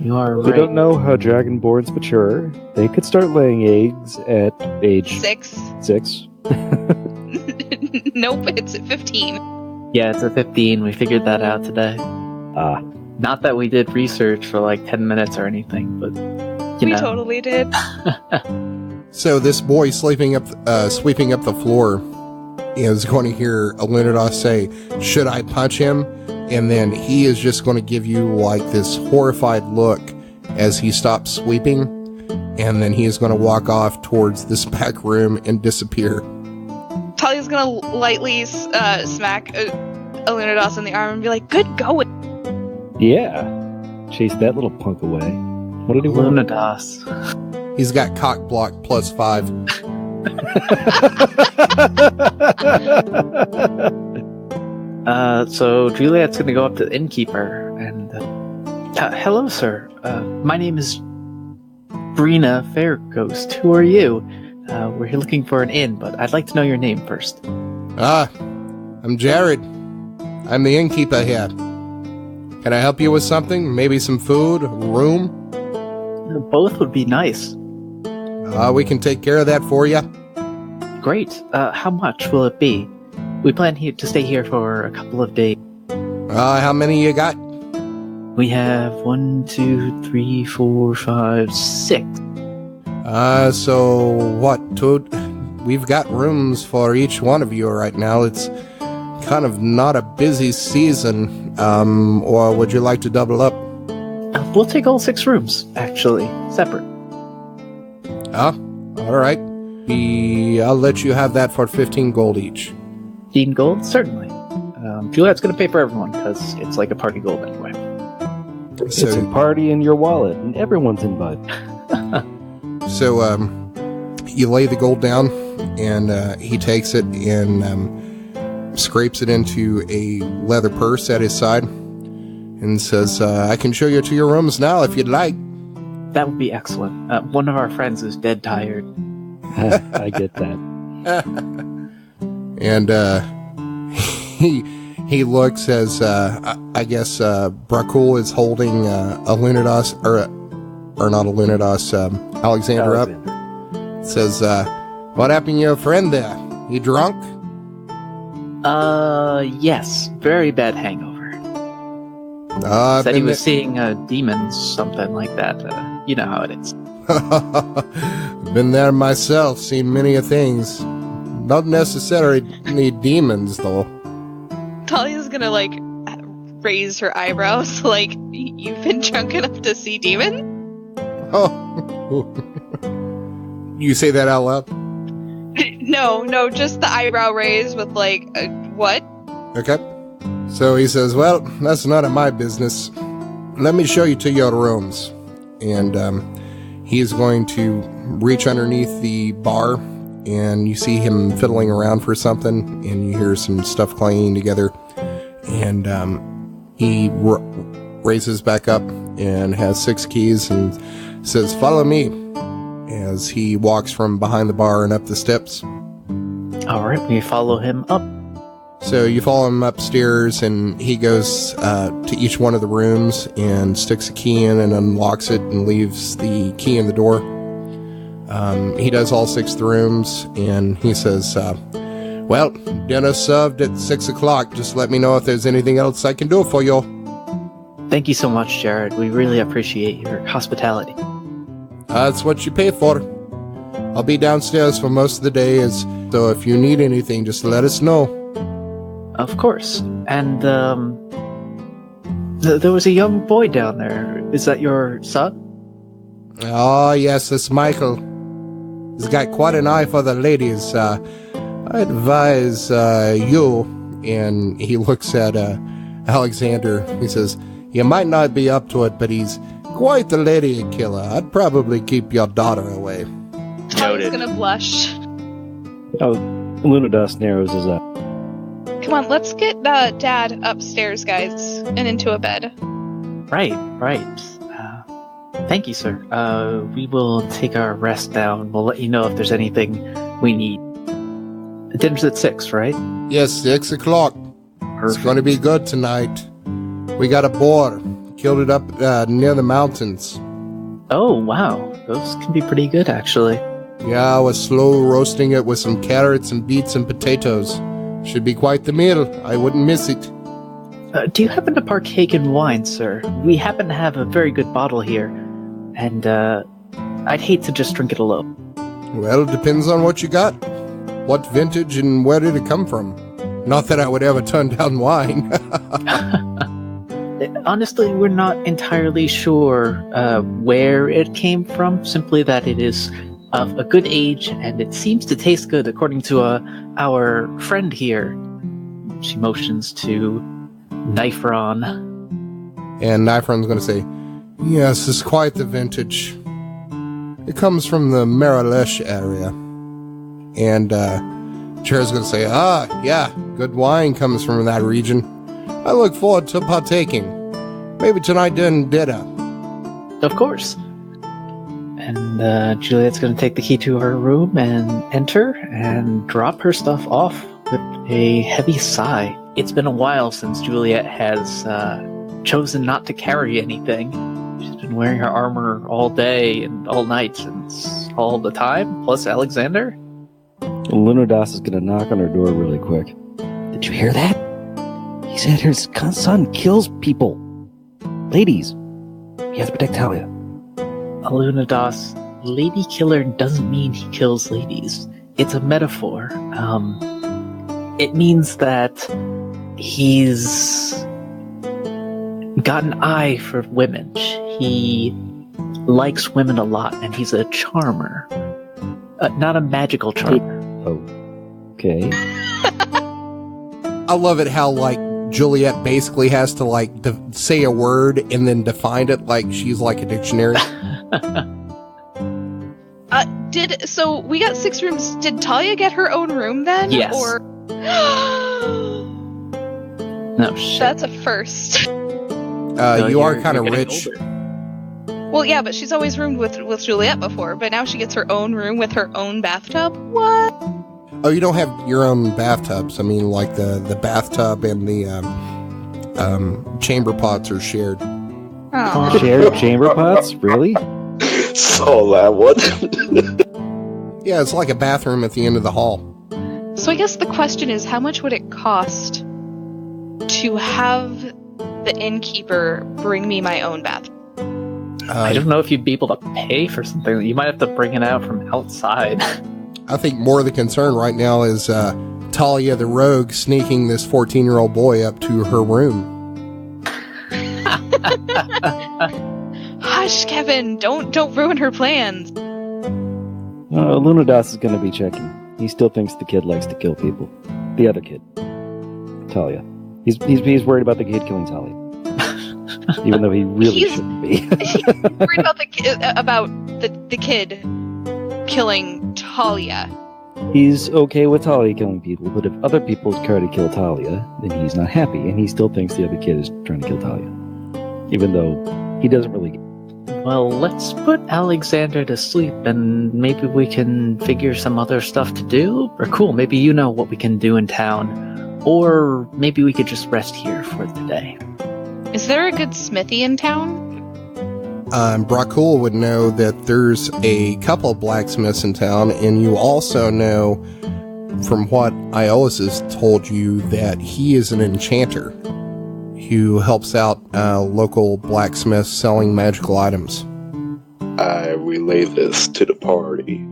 You are We right. don't know how Dragonborns mature. They could start laying eggs at age 6. 6. Nope, it's at 15. Yeah, it's at 15. We figured that out today. Not that we did research for 10 minutes or anything, but We know. totally did. so this boy sweeping up the floor is going to hear Alunodas say, "Should I punch him?" And then he is just going to give you this horrified look as he stops sweeping, and then he is going to walk off towards this back room and disappear. Talia's gonna lightly smack Alunodas in the arm and be like, "Good going." Yeah. Chase that little punk away. What did he want? Alunodas. He's got cock block +5. So Juliet's gonna go up to the innkeeper and hello, sir. My name is Brina Fairghost. Who are you? We're here looking for an inn, but I'd like to know your name first. I'm Jared. I'm the innkeeper here. Can I help you with something? Maybe some food, a room? Both would be nice. We can take care of that for you. Great. How much will it be? We plan to stay here for a couple of days. How many you got? We have 1, 2, 3, 4, 5, 6. So what? we've got rooms for each one of you right now. It's kind of not a busy season. Or would you like to double up? We'll take all 6 rooms, actually, separate. All right. I'll let you have that for 15 gold each. 15 gold? Certainly. Juliet's going to pay for everyone, because it's like a party gold anyway. So, it's a party in your wallet, and everyone's invited. So, you lay the gold down, and he takes it and scrapes it into a leather purse at his side, and says, I can show you to your rooms now if you'd like. That would be excellent. One of our friends is dead tired. I get that. And he looks as I guess Brahkul is holding Alunodas or not Alunodas, Alexander up. Says, what happened to your friend there? You drunk? Yes. Very bad hangover. Said he was seeing demons, something like that. You know how it is. Been there myself, seen many a things. Not necessarily demons, though. Talia's gonna, like, raise her eyebrows, like, you've been drunk enough to see demons? Oh. You say that out loud? No, just the eyebrow raise with, like, what? Okay. So he says, well, that's none of my business. Let me show you to your rooms. And he is going to reach underneath the bar, and you see him fiddling around for something, and you hear some stuff clanging together. And he raises back up and has 6 keys and says, follow me, as he walks from behind the bar and up the steps. All right, we follow him up. So you follow him upstairs, and he goes to each one of the rooms and sticks a key in and unlocks it and leaves the key in the door. He does all 6 of the rooms, and he says, well, dinner served at 6 o'clock. Just let me know if there's anything else I can do for you. Thank you so much, Jared. We really appreciate your hospitality. That's what you pay for. I'll be downstairs for most of the day, so if you need anything, just let us know. Of course. And, there was a young boy down there. Is that your son? Oh, yes, it's Michael. He's got quite an eye for the ladies. I advise you, and he looks at Alexander. He says, you might not be up to it, but he's quite the lady killer. I'd probably keep your daughter away. Talia's gonna blush. Oh, Alunodas narrows his eye. Come on, let's get Dad upstairs, guys, and into a bed. Right. Thank you, sir. We will take our rest down. We'll let you know if there's anything we need. Dinner's at 6, right? Yes, 6 o'clock. Perfect. It's going to be good tonight. We got a boar. Killed it up near the mountains. Oh, wow. Those can be pretty good, actually. Yeah, I was slow roasting it with some carrots and beets and potatoes. Should be quite the meal. I wouldn't miss it. Do you happen to partake in wine, sir? We happen to have a very good bottle here, and I'd hate to just drink it alone. Well, it depends on what you got. What vintage and where did it come from? Not that I would ever turn down wine. Honestly, we're not entirely sure where it came from, simply that it is of a good age, and it seems to taste good, according to our friend here. She motions to Nifron. And Nifron's going to say, yes, it's quite the vintage. It comes from the Marilesh area. And Chair's going to say, yeah, good wine comes from that region. I look forward to partaking. Maybe tonight during dinner. Of course. And Juliet's going to take the key to her room and enter and drop her stuff off with a heavy sigh. It's been a while since Juliet has chosen not to carry anything. She's been wearing her armor all day and all night since all the time, plus Alexander. Alunodas is going to knock on her door really quick. Did you hear that? He said his son kills people. Ladies. He has to protect Talia. Alunodas, lady killer doesn't mean he kills ladies. it's a metaphor. It means that he's got an eye for women. He likes women a lot, and he's a charmer. Not a magical charmer. Okay. I love it how, like, Juliet basically has to, like, say a word and then define it like she's like a dictionary. So we got 6 rooms. Did Talia get her own room then? Yes. Or No shit. that's a first. You are kind of rich. Well, yeah, but she's always roomed with Juliet before, but now she gets her own room with her own bathtub? What? Oh, you don't have your own bathtubs. I mean, like the bathtub and the chamber pots are shared. Oh. Shared chamber pots? Really? Saw that one. Yeah, it's like a bathroom at the end of the hall. So I guess the question is, how much would it cost to have the innkeeper bring me my own bathroom? I don't know if you'd be able to pay for something. You might have to bring it out from outside. I think more of the concern right now is Talia the rogue sneaking this 14-year-old boy up to her room. Hush, Kevin! Don't ruin her plans. Alunodas is going to be checking. He still thinks the kid likes to kill people. The other kid, Talia. He's worried about the kid killing Talia, even though he really shouldn't be. He's worried about the kid killing Talia. He's okay with Talia killing people, but if other people try to kill Talia, then he's not happy, and he still thinks the other kid is trying to kill Talia, even though he doesn't really. Well, let's put Alexander to sleep, and maybe we can figure some other stuff to do. Or cool, maybe you know what we can do in town. Or maybe we could just rest here for the day. Is there a good smithy in town? Brahkul would know that there's a couple of blacksmiths in town, and you also know from what Iolus has told you that he is an enchanter who helps out local blacksmiths selling magical items. I relay this to the party.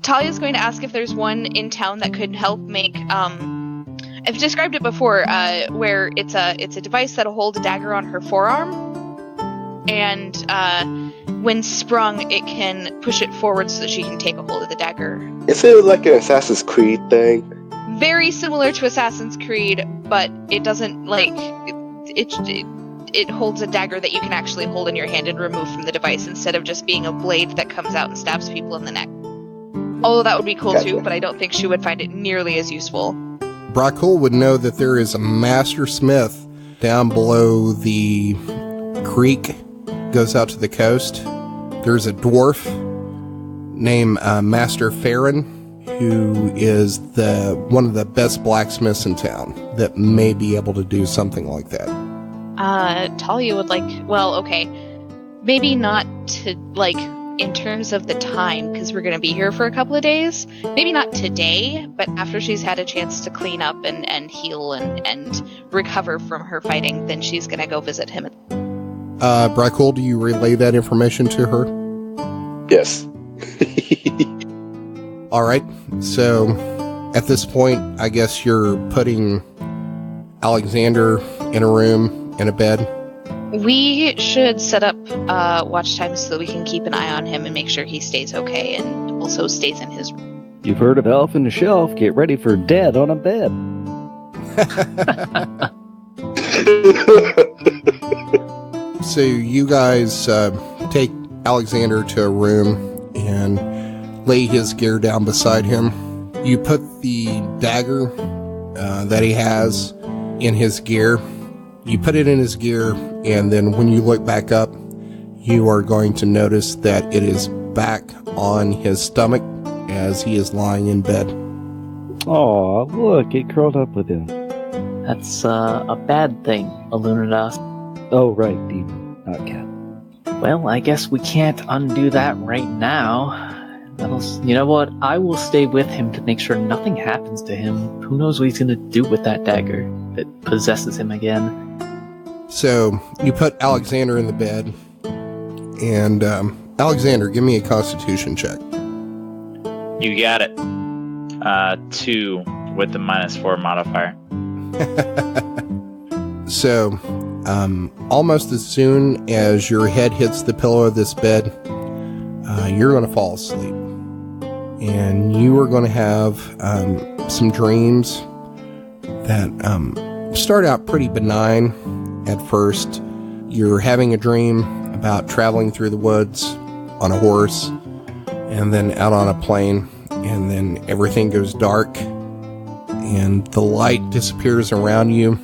Talia's going to ask if there's one in town that could help make. I've described it before, where it's a device that'll hold a dagger on her forearm, and when sprung, it can push it forward so that she can take a hold of the dagger. Is it like an Assassin's Creed thing? Very similar to Assassin's Creed, but it doesn't it holds a dagger that you can actually hold in your hand and remove from the device instead of just being a blade that comes out and stabs people in the neck. Although that would be cool too, but I don't think she would find it nearly as useful. Brahkul would know that there is a master smith down below the creek, goes out to the coast. There's a dwarf named Master Farron, who is one of the best blacksmiths in town that may be able to do something like that. Talia would maybe not to, in terms of the time, because we're going to be here for a couple of days. Maybe not today, but after she's had a chance to clean up and heal and recover from her fighting, then she's going to go visit him. Brahkul, do you relay that information to her? Yes. All right. So at this point, I guess you're putting Alexander in a room, in a bed. We should set up watch times so that we can keep an eye on him and make sure he stays okay and also stays in his room. You've heard of Elf in the Shelf. Get ready for dead on a bed. So you guys take Alexander to a room and lay his gear down beside him. You put the dagger that he has in his gear. You put it in his gear, and then when you look back up, you are going to notice that it is back on his stomach as he is lying in bed. Aw, look, it curled up with him. That's a bad thing, Alunodas. Oh, right, demon, not cat. Well, I guess we can't undo that right now. You know what? I will stay with him to make sure nothing happens to him. Who knows what he's going to do with that dagger that possesses him again. So, you put Alexander in the bed, and Alexander, give me a constitution check. You got it. 2 with the -4 modifier. So, almost as soon as your head hits the pillow of this bed, you're going to fall asleep. And you are going to have some dreams that start out pretty benign at first. You're having a dream about traveling through the woods on a horse and then out on a plain, and then everything goes dark and the light disappears around you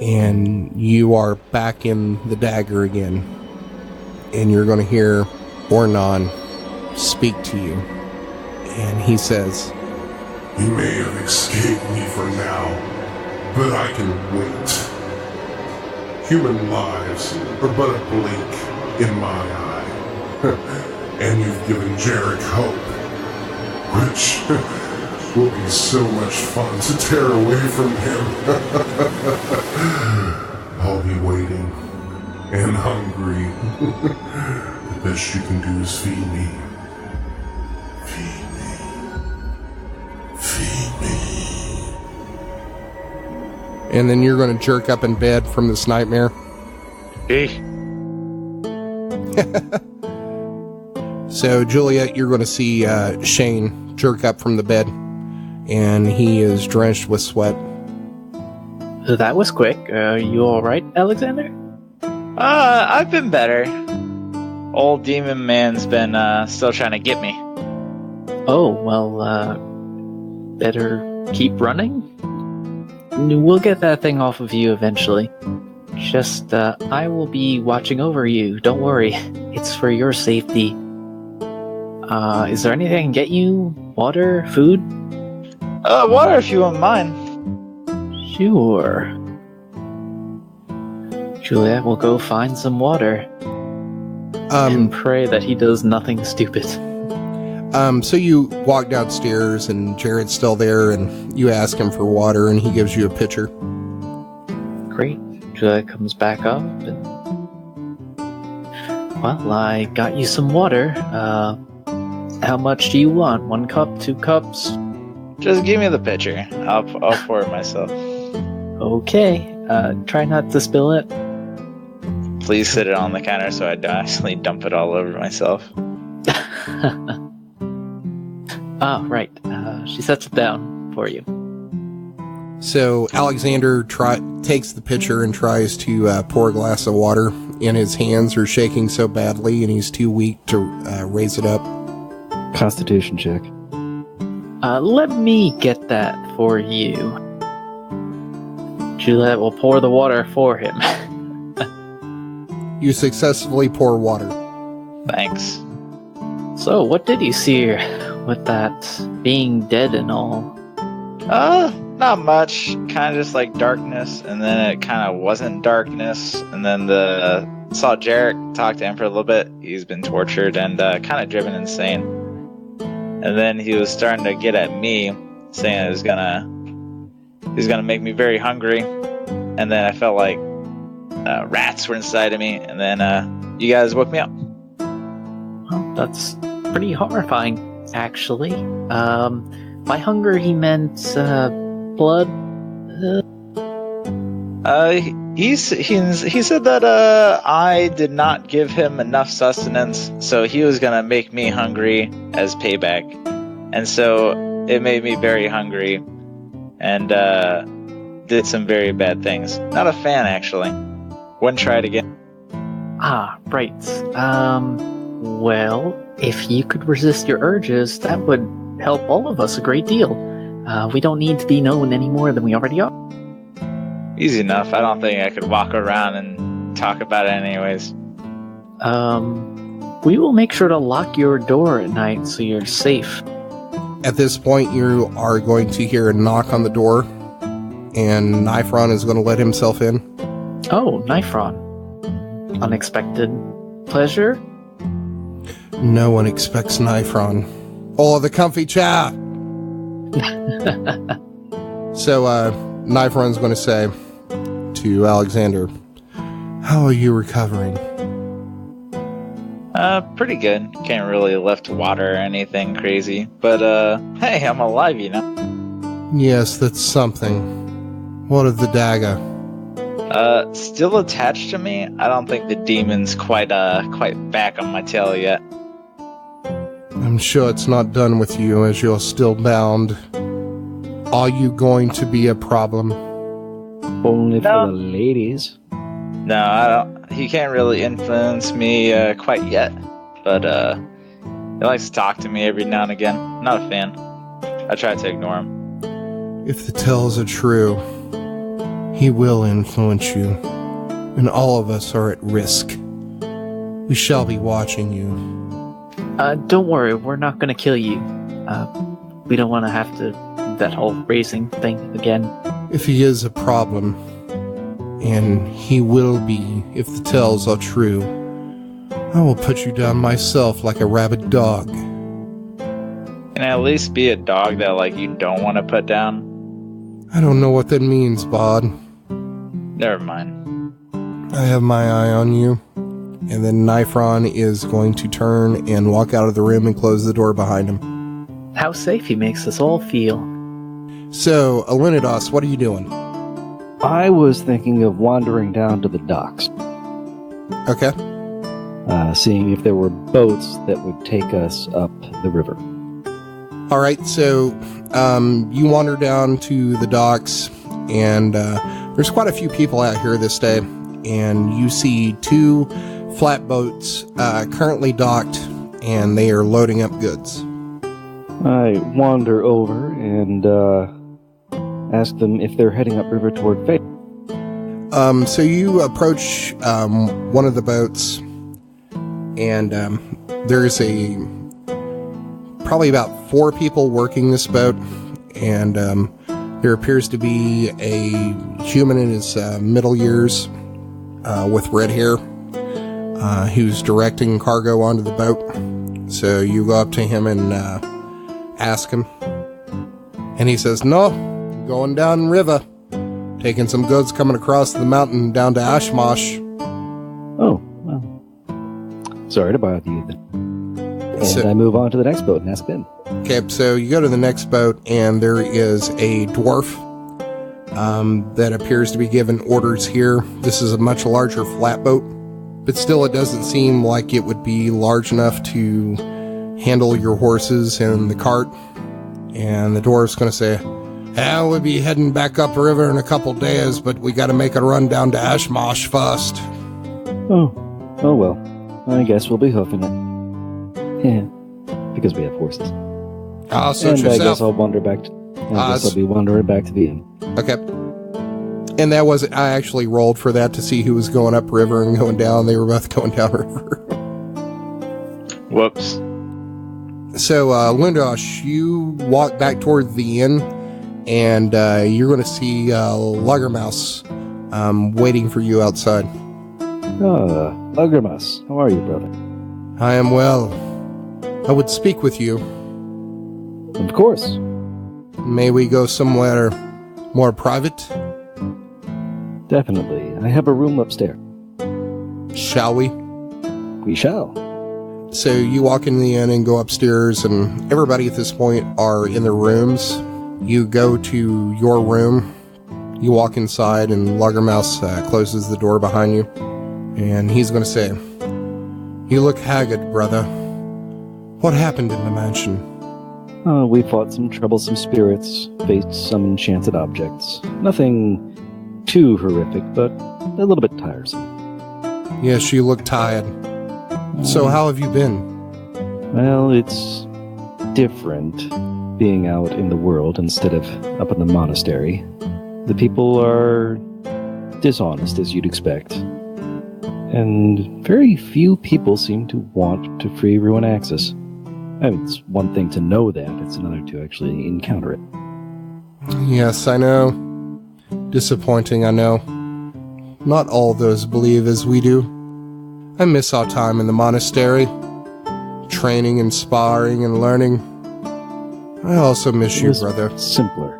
and you are back in the dagger again, and you're going to hear Ornan speak to you, and he says, He may have escaped me for now, but I can wait. Human lives are but a blink in my eye. And you've given Jarek hope, which will be so much fun to tear away from him. I'll be waiting and hungry. The best you can do is feed me. Feed me. Feed me. and then you're going to jerk up in bed from this nightmare. Hey. So, Juliet, you're going to see Shane jerk up from the bed, and he is drenched with sweat. That was quick. Are you alright, Alexander? I've been better. Old demon man's been still trying to get me. Oh, well, better keep running? We'll get that thing off of you eventually. Just, I will be watching over you. Don't worry. It's for your safety. Is there anything I can get you? Water? Food? Water if you wouldn't mind. Sure. Juliet will go find some water. And pray that he does nothing stupid. So you walk downstairs and Jared's still there, and you ask him for water and he gives you a pitcher. Great. Juliet comes back up and... Well, I got you some water. How much do you want? 1 cup? 2 cups? Just give me the pitcher. I'll pour it myself. Okay. Try not to spill it. Please sit it on the counter so I don't actually dump it all over myself. Right. She sets it down for you. So Alexander takes the pitcher and tries to pour a glass of water, and his hands are shaking so badly and he's too weak to raise it up. Constitution check. Let me get that for you. Juliet will pour the water for him. You successfully pour water. Thanks. So, what did you see with that being dead and all? Not much. Kind of just like darkness, and then it kind of wasn't darkness, and then saw Jarek talk to him for a little bit. He's been tortured and kind of driven insane. And then he was starting to get at me, saying he's gonna make me very hungry. And then I felt like rats were inside of me, and then you guys woke me up. Well, that's pretty horrifying, actually. By hunger, he meant blood. He said that I did not give him enough sustenance, so he was gonna make me hungry as payback, and so it made me very hungry, and did some very bad things. Not a fan, actually. Wouldn't try it again. Ah, right. Well, if you could resist your urges, that would help all of us a great deal. We don't need to be known any more than we already are. Easy enough. I don't think I could walk around and talk about it anyways. We will make sure to lock your door at night so you're safe. At this point, you are going to hear a knock on the door, and Nifron is going to let himself in. Oh, Nifron. Unexpected pleasure? No one expects Nifron. Oh, the comfy chair! So, Nifron's going to say to Alexander, "How are you recovering?" Pretty good. Can't really lift water or anything crazy. But, hey, I'm alive, you know? Yes, that's something. What of the dagger? Still attached to me? I don't think the demon's quite back on my tail yet. I'm sure it's not done with you, as you're still bound. Are you going to be a problem? Only for the ladies. No, I don't. He can't really influence me quite yet, but he likes to talk to me every now and again. Not a fan. I try to ignore him. If the tales are true, he will influence you, and all of us are at risk. We shall be watching you. Don't worry, we're not gonna kill you. We don't want to have to that whole racing thing again. If he is a problem, and he will be if the tales are true, I will put you down myself like a rabid dog. Can I at least be a dog that, like, you don't want to put down? I don't know what that means, Bod. Never mind. I have my eye on you. And then Nifron is going to turn and walk out of the room and close the door behind him. How safe he makes us all feel. So, Alunodas, what are you doing? I was thinking of wandering down to the docks. Okay. Seeing if there were boats that would take us up the river. All right, so you wander down to the docks, and there's quite a few people out here this day, and you see 2 flatboats currently docked, and they are loading up goods. I wander over and ask them if they're heading upriver toward Fate. So you approach one of the boats, and there's probably about 4 people working this boat, and there appears to be a human in his middle years with red hair who's directing cargo onto the boat. So you go up to him and ask him, and he says, "No, going down river, taking some goods coming across the mountain down to Ashmash." Oh, well. Sorry to bother you then. And I move on to the next boat and ask Ben. Okay, so you go to the next boat, and there is a dwarf that appears to be given orders here. This is a much larger flatboat, but still it doesn't seem like it would be large enough to handle your horses and the cart. And the dwarf's going to say, we'll be heading back upriver in a couple days, but we got to make a run down to Ashmash first. Oh well. I guess we'll be hoofing it. Yeah, because we have horses. Suit yourself. I guess I'll wander back. I'll be wandering back to the inn. Okay. And that was, I actually rolled for that to see who was going up river and going down. They were both going down river. Whoops. So, Lundosh, you walk back toward the inn, and you're going to see Luggermouse waiting for you outside. Luggermouse, how are you, brother? I am well. I would speak with you. Of course. May we go somewhere more private? Definitely. I have a room upstairs. Shall we? We shall. So you walk in the inn and go upstairs, and everybody at this point are in their rooms. You go to your room. You walk inside, and Luggermouse closes the door behind you. And he's going to say, "You look haggard, brother. What happened in the mansion?" We fought some troublesome spirits, faced some enchanted objects. Nothing too horrific, but a little bit tiresome. Yes, you look tired. So how have you been? Well, it's different being out in the world instead of up in the monastery. The people are dishonest, as you'd expect. And very few people seem to want to free everyone access. I mean, it's one thing to know that, it's another to actually encounter it. Yes, I know. Disappointing, I know. Not all those believe as we do. I miss our time in the monastery. Training and sparring and learning. I also miss you, brother. Simpler.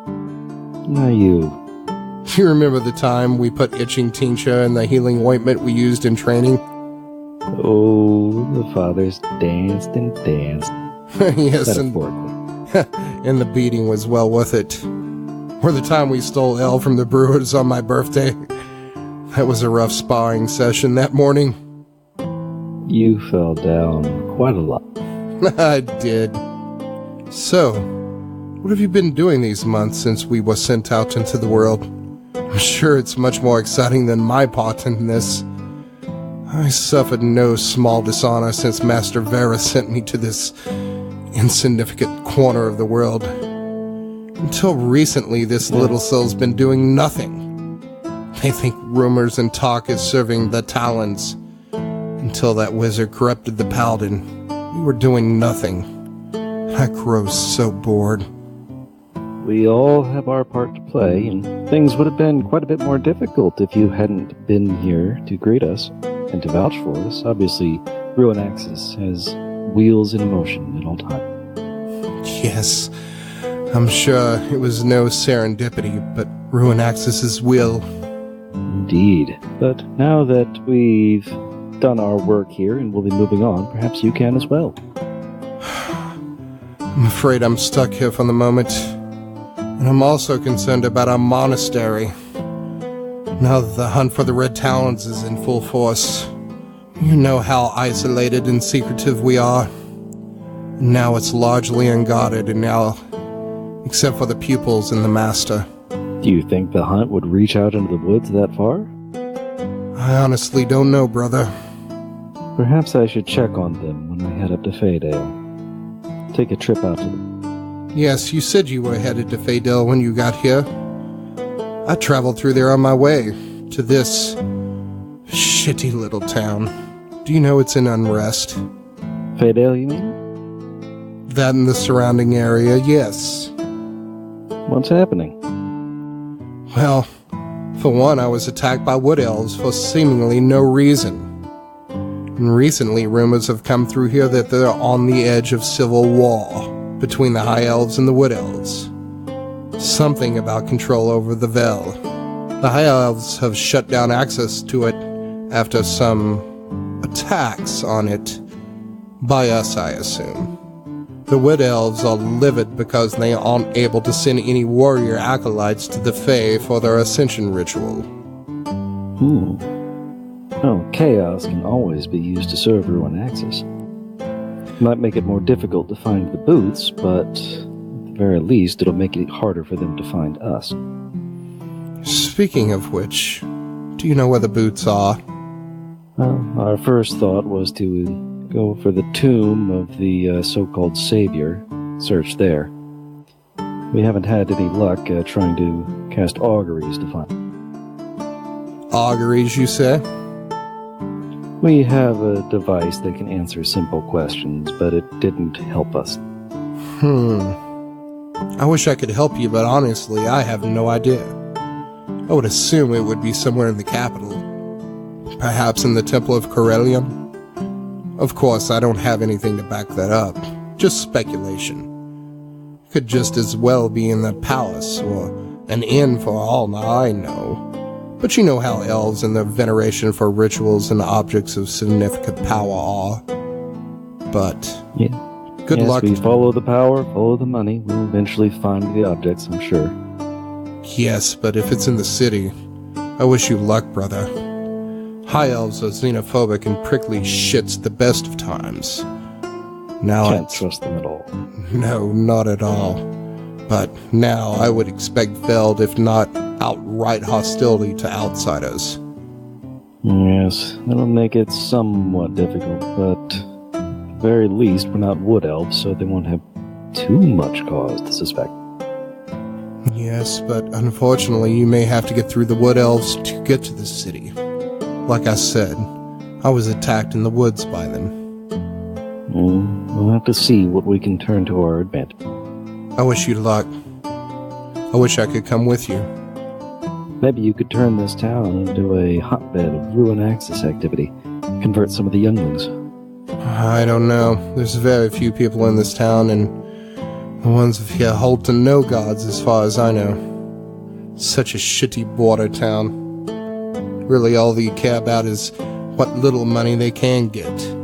Now you remember the time we put itching tincture in the healing ointment we used in training? Oh, the fathers danced and danced. Yes, and Metaphorically. and the beating was well worth it. Or the time we stole ale from the brewers on my birthday. That was a rough sparring session that morning. You fell down quite a lot. I did. So, what have you been doing these months since we were sent out into the world? I'm sure it's much more exciting than my part in this. I suffered no small dishonor since Master Vera sent me to this insignificant corner of the world. Until recently, this little soul's been doing nothing. They think rumors and talk is serving the talents. Until that wizard corrupted the paladin, we were doing nothing. I grow so bored. We all have our part to play, and things would have been quite a bit more difficult if you hadn't been here to greet us and to vouch for us. Obviously, Ruin Axis has wheels in motion at all times. Yes, I'm sure it was no serendipity, but Ruin Axis's will. Indeed. But now that we've done our work here and we'll be moving on, perhaps you can as well. I'm afraid I'm stuck here for the moment. And I'm also concerned about our monastery. Now that the hunt for the Red Talons is in full force, you know how isolated and secretive we are. Now it's largely unguarded, and now, except for the pupils and the master. Do you think the hunt would reach out into the woods that far? I honestly don't know, brother. Perhaps I should check on them when I head up to Faydale. Take a trip out to them. Yes, you said you were headed to Faydale when you got here. I traveled through there on my way to this shitty little town. Do you know it's in unrest? Faydale, you mean? That and the surrounding area, yes. What's happening? Well, for one, I was attacked by wood elves for seemingly no reason. And recently, rumors have come through here that they're on the edge of civil war between the high elves and the wood elves. Something about control over the Vel. The high elves have shut down access to it after some attacks on it. By us, I assume. The wood elves are livid because they aren't able to send any warrior acolytes to the Fae for their ascension ritual. Oh, chaos can always be used to serve Ruin Axis. Might make it more difficult to find the booths, but at the very least, it'll make it harder for them to find us. Speaking of which, do you know where the booths are? Well, our first thought was to go for the tomb of the so-called savior, search there. We haven't had any luck trying to cast auguries to find. Auguries, you say? We have a device that can answer simple questions, but it didn't help us. I wish I could help you, but honestly, I have no idea. I would assume it would be somewhere in the capital. Perhaps in the Temple of Corellium? Of course, I don't have anything to back that up. Just speculation. Could just as well be in the palace, or an inn for all I know. But you know how elves and their veneration for rituals and objects of significant power are. But, yeah. Good luck. We follow the power, follow the money. We'll eventually find the objects, I'm sure. Yes, but if it's in the city, I wish you luck, brother. High elves are xenophobic and prickly shits the best of times. Now Can't trust them at all. No, not at all. But now I would expect Veld, if not outright hostility to outsiders. Yes, that'll make it somewhat difficult, but at the very least, we're not wood elves, so they won't have too much cause to suspect. Yes, but unfortunately, you may have to get through the wood elves to get to the city. Like I said, I was attacked in the woods by them. We'll have to see what we can turn to our advantage. I wish you luck. I wish I could come with you. Maybe you could turn this town into a hotbed of Ruin Axis activity. Convert some of the younglings. I don't know. There's very few people in this town, and the ones of here hold to no gods as far as I know. Such a shitty border town. Really all you care about is what little money they can get.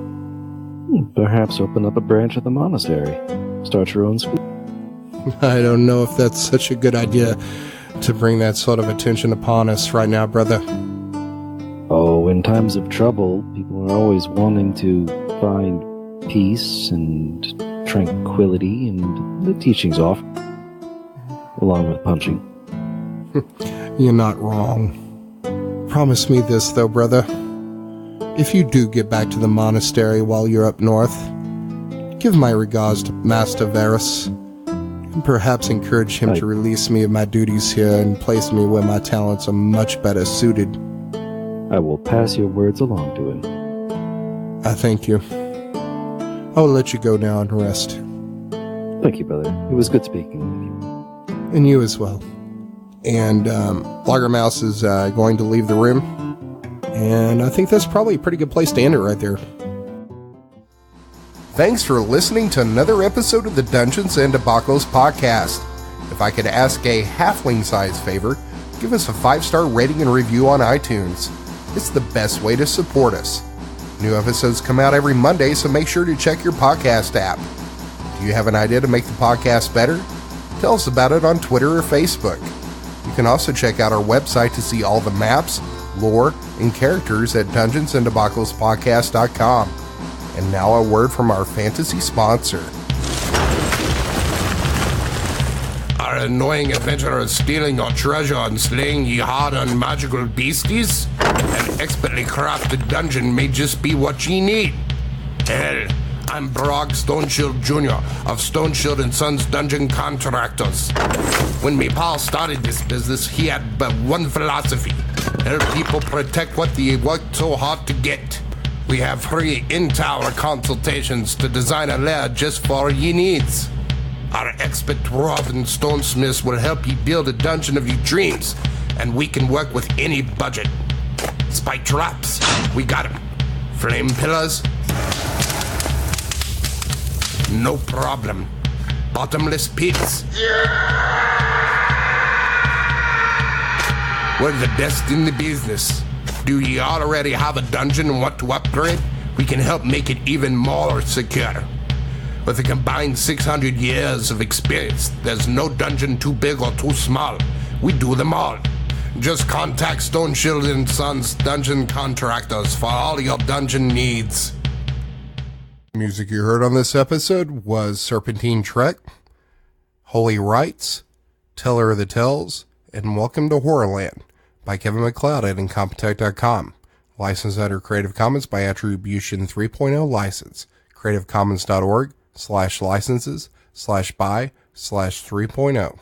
Perhaps open up a branch of the monastery. Start your own school. I don't know if that's such a good idea to bring that sort of attention upon us right now, brother. Oh, in times of trouble, people are always wanting to find peace and tranquility, and the teachings off, along with punching. You're not wrong. Promise me this, though, brother. If you do get back to the monastery while you're up north, give my regards to Master Varus, and perhaps encourage him to release me of my duties here and place me where my talents are much better suited. I will pass your words along to him. I thank you. I'll let you go now and rest. Thank you, brother. It was good speaking with you. And you as well. And Lagermouse is going to leave the room. And I think that's probably a pretty good place to end it right there. Thanks for listening to another episode of the Dungeons and Debacles podcast. If I could ask a halfling-sized favor, give us a 5-star rating and review on iTunes. It's the best way to support us. New episodes come out every Monday, so make sure to check your podcast app. Do you have an idea to make the podcast better? Tell us about it on Twitter or Facebook. You can also check out our website to see all the maps, lore, and characters at dungeonsanddebacklespodcast.com. And now a word from our fantasy sponsor. Are annoying adventurers stealing your treasure and slaying ye hard-earned magical beasties? An expertly crafted dungeon may just be what ye need. Hell, I'm Brog Stoneshield Jr. of Stoneshield & Sons Dungeon Contractors. When me pal started this business, he had but one philosophy: help people protect what they worked so hard to get. We have free in-tower consultations to design a lair just for ye needs. Our expert dwarf and stonesmiths will help you build a dungeon of your dreams, and we can work with any budget. Spike traps, we got them. Flame pillars, no problem. Bottomless pits, we're the best in the business. Do you already have a dungeon and want to upgrade? We can help make it even more secure. With a combined 600 years of experience, there's no dungeon too big or too small. We do them all. Just contact Stoneshield & Sons Dungeon Contractors for all your dungeon needs. Music you heard on this episode was Serpentine Trek, Holy Rites, Teller of the Tales, and Welcome to Horrorland by Kevin MacLeod at Incompetech.com. Licensed under Creative Commons by Attribution 3.0 license. CreativeCommons.org/licenses/by/3.0.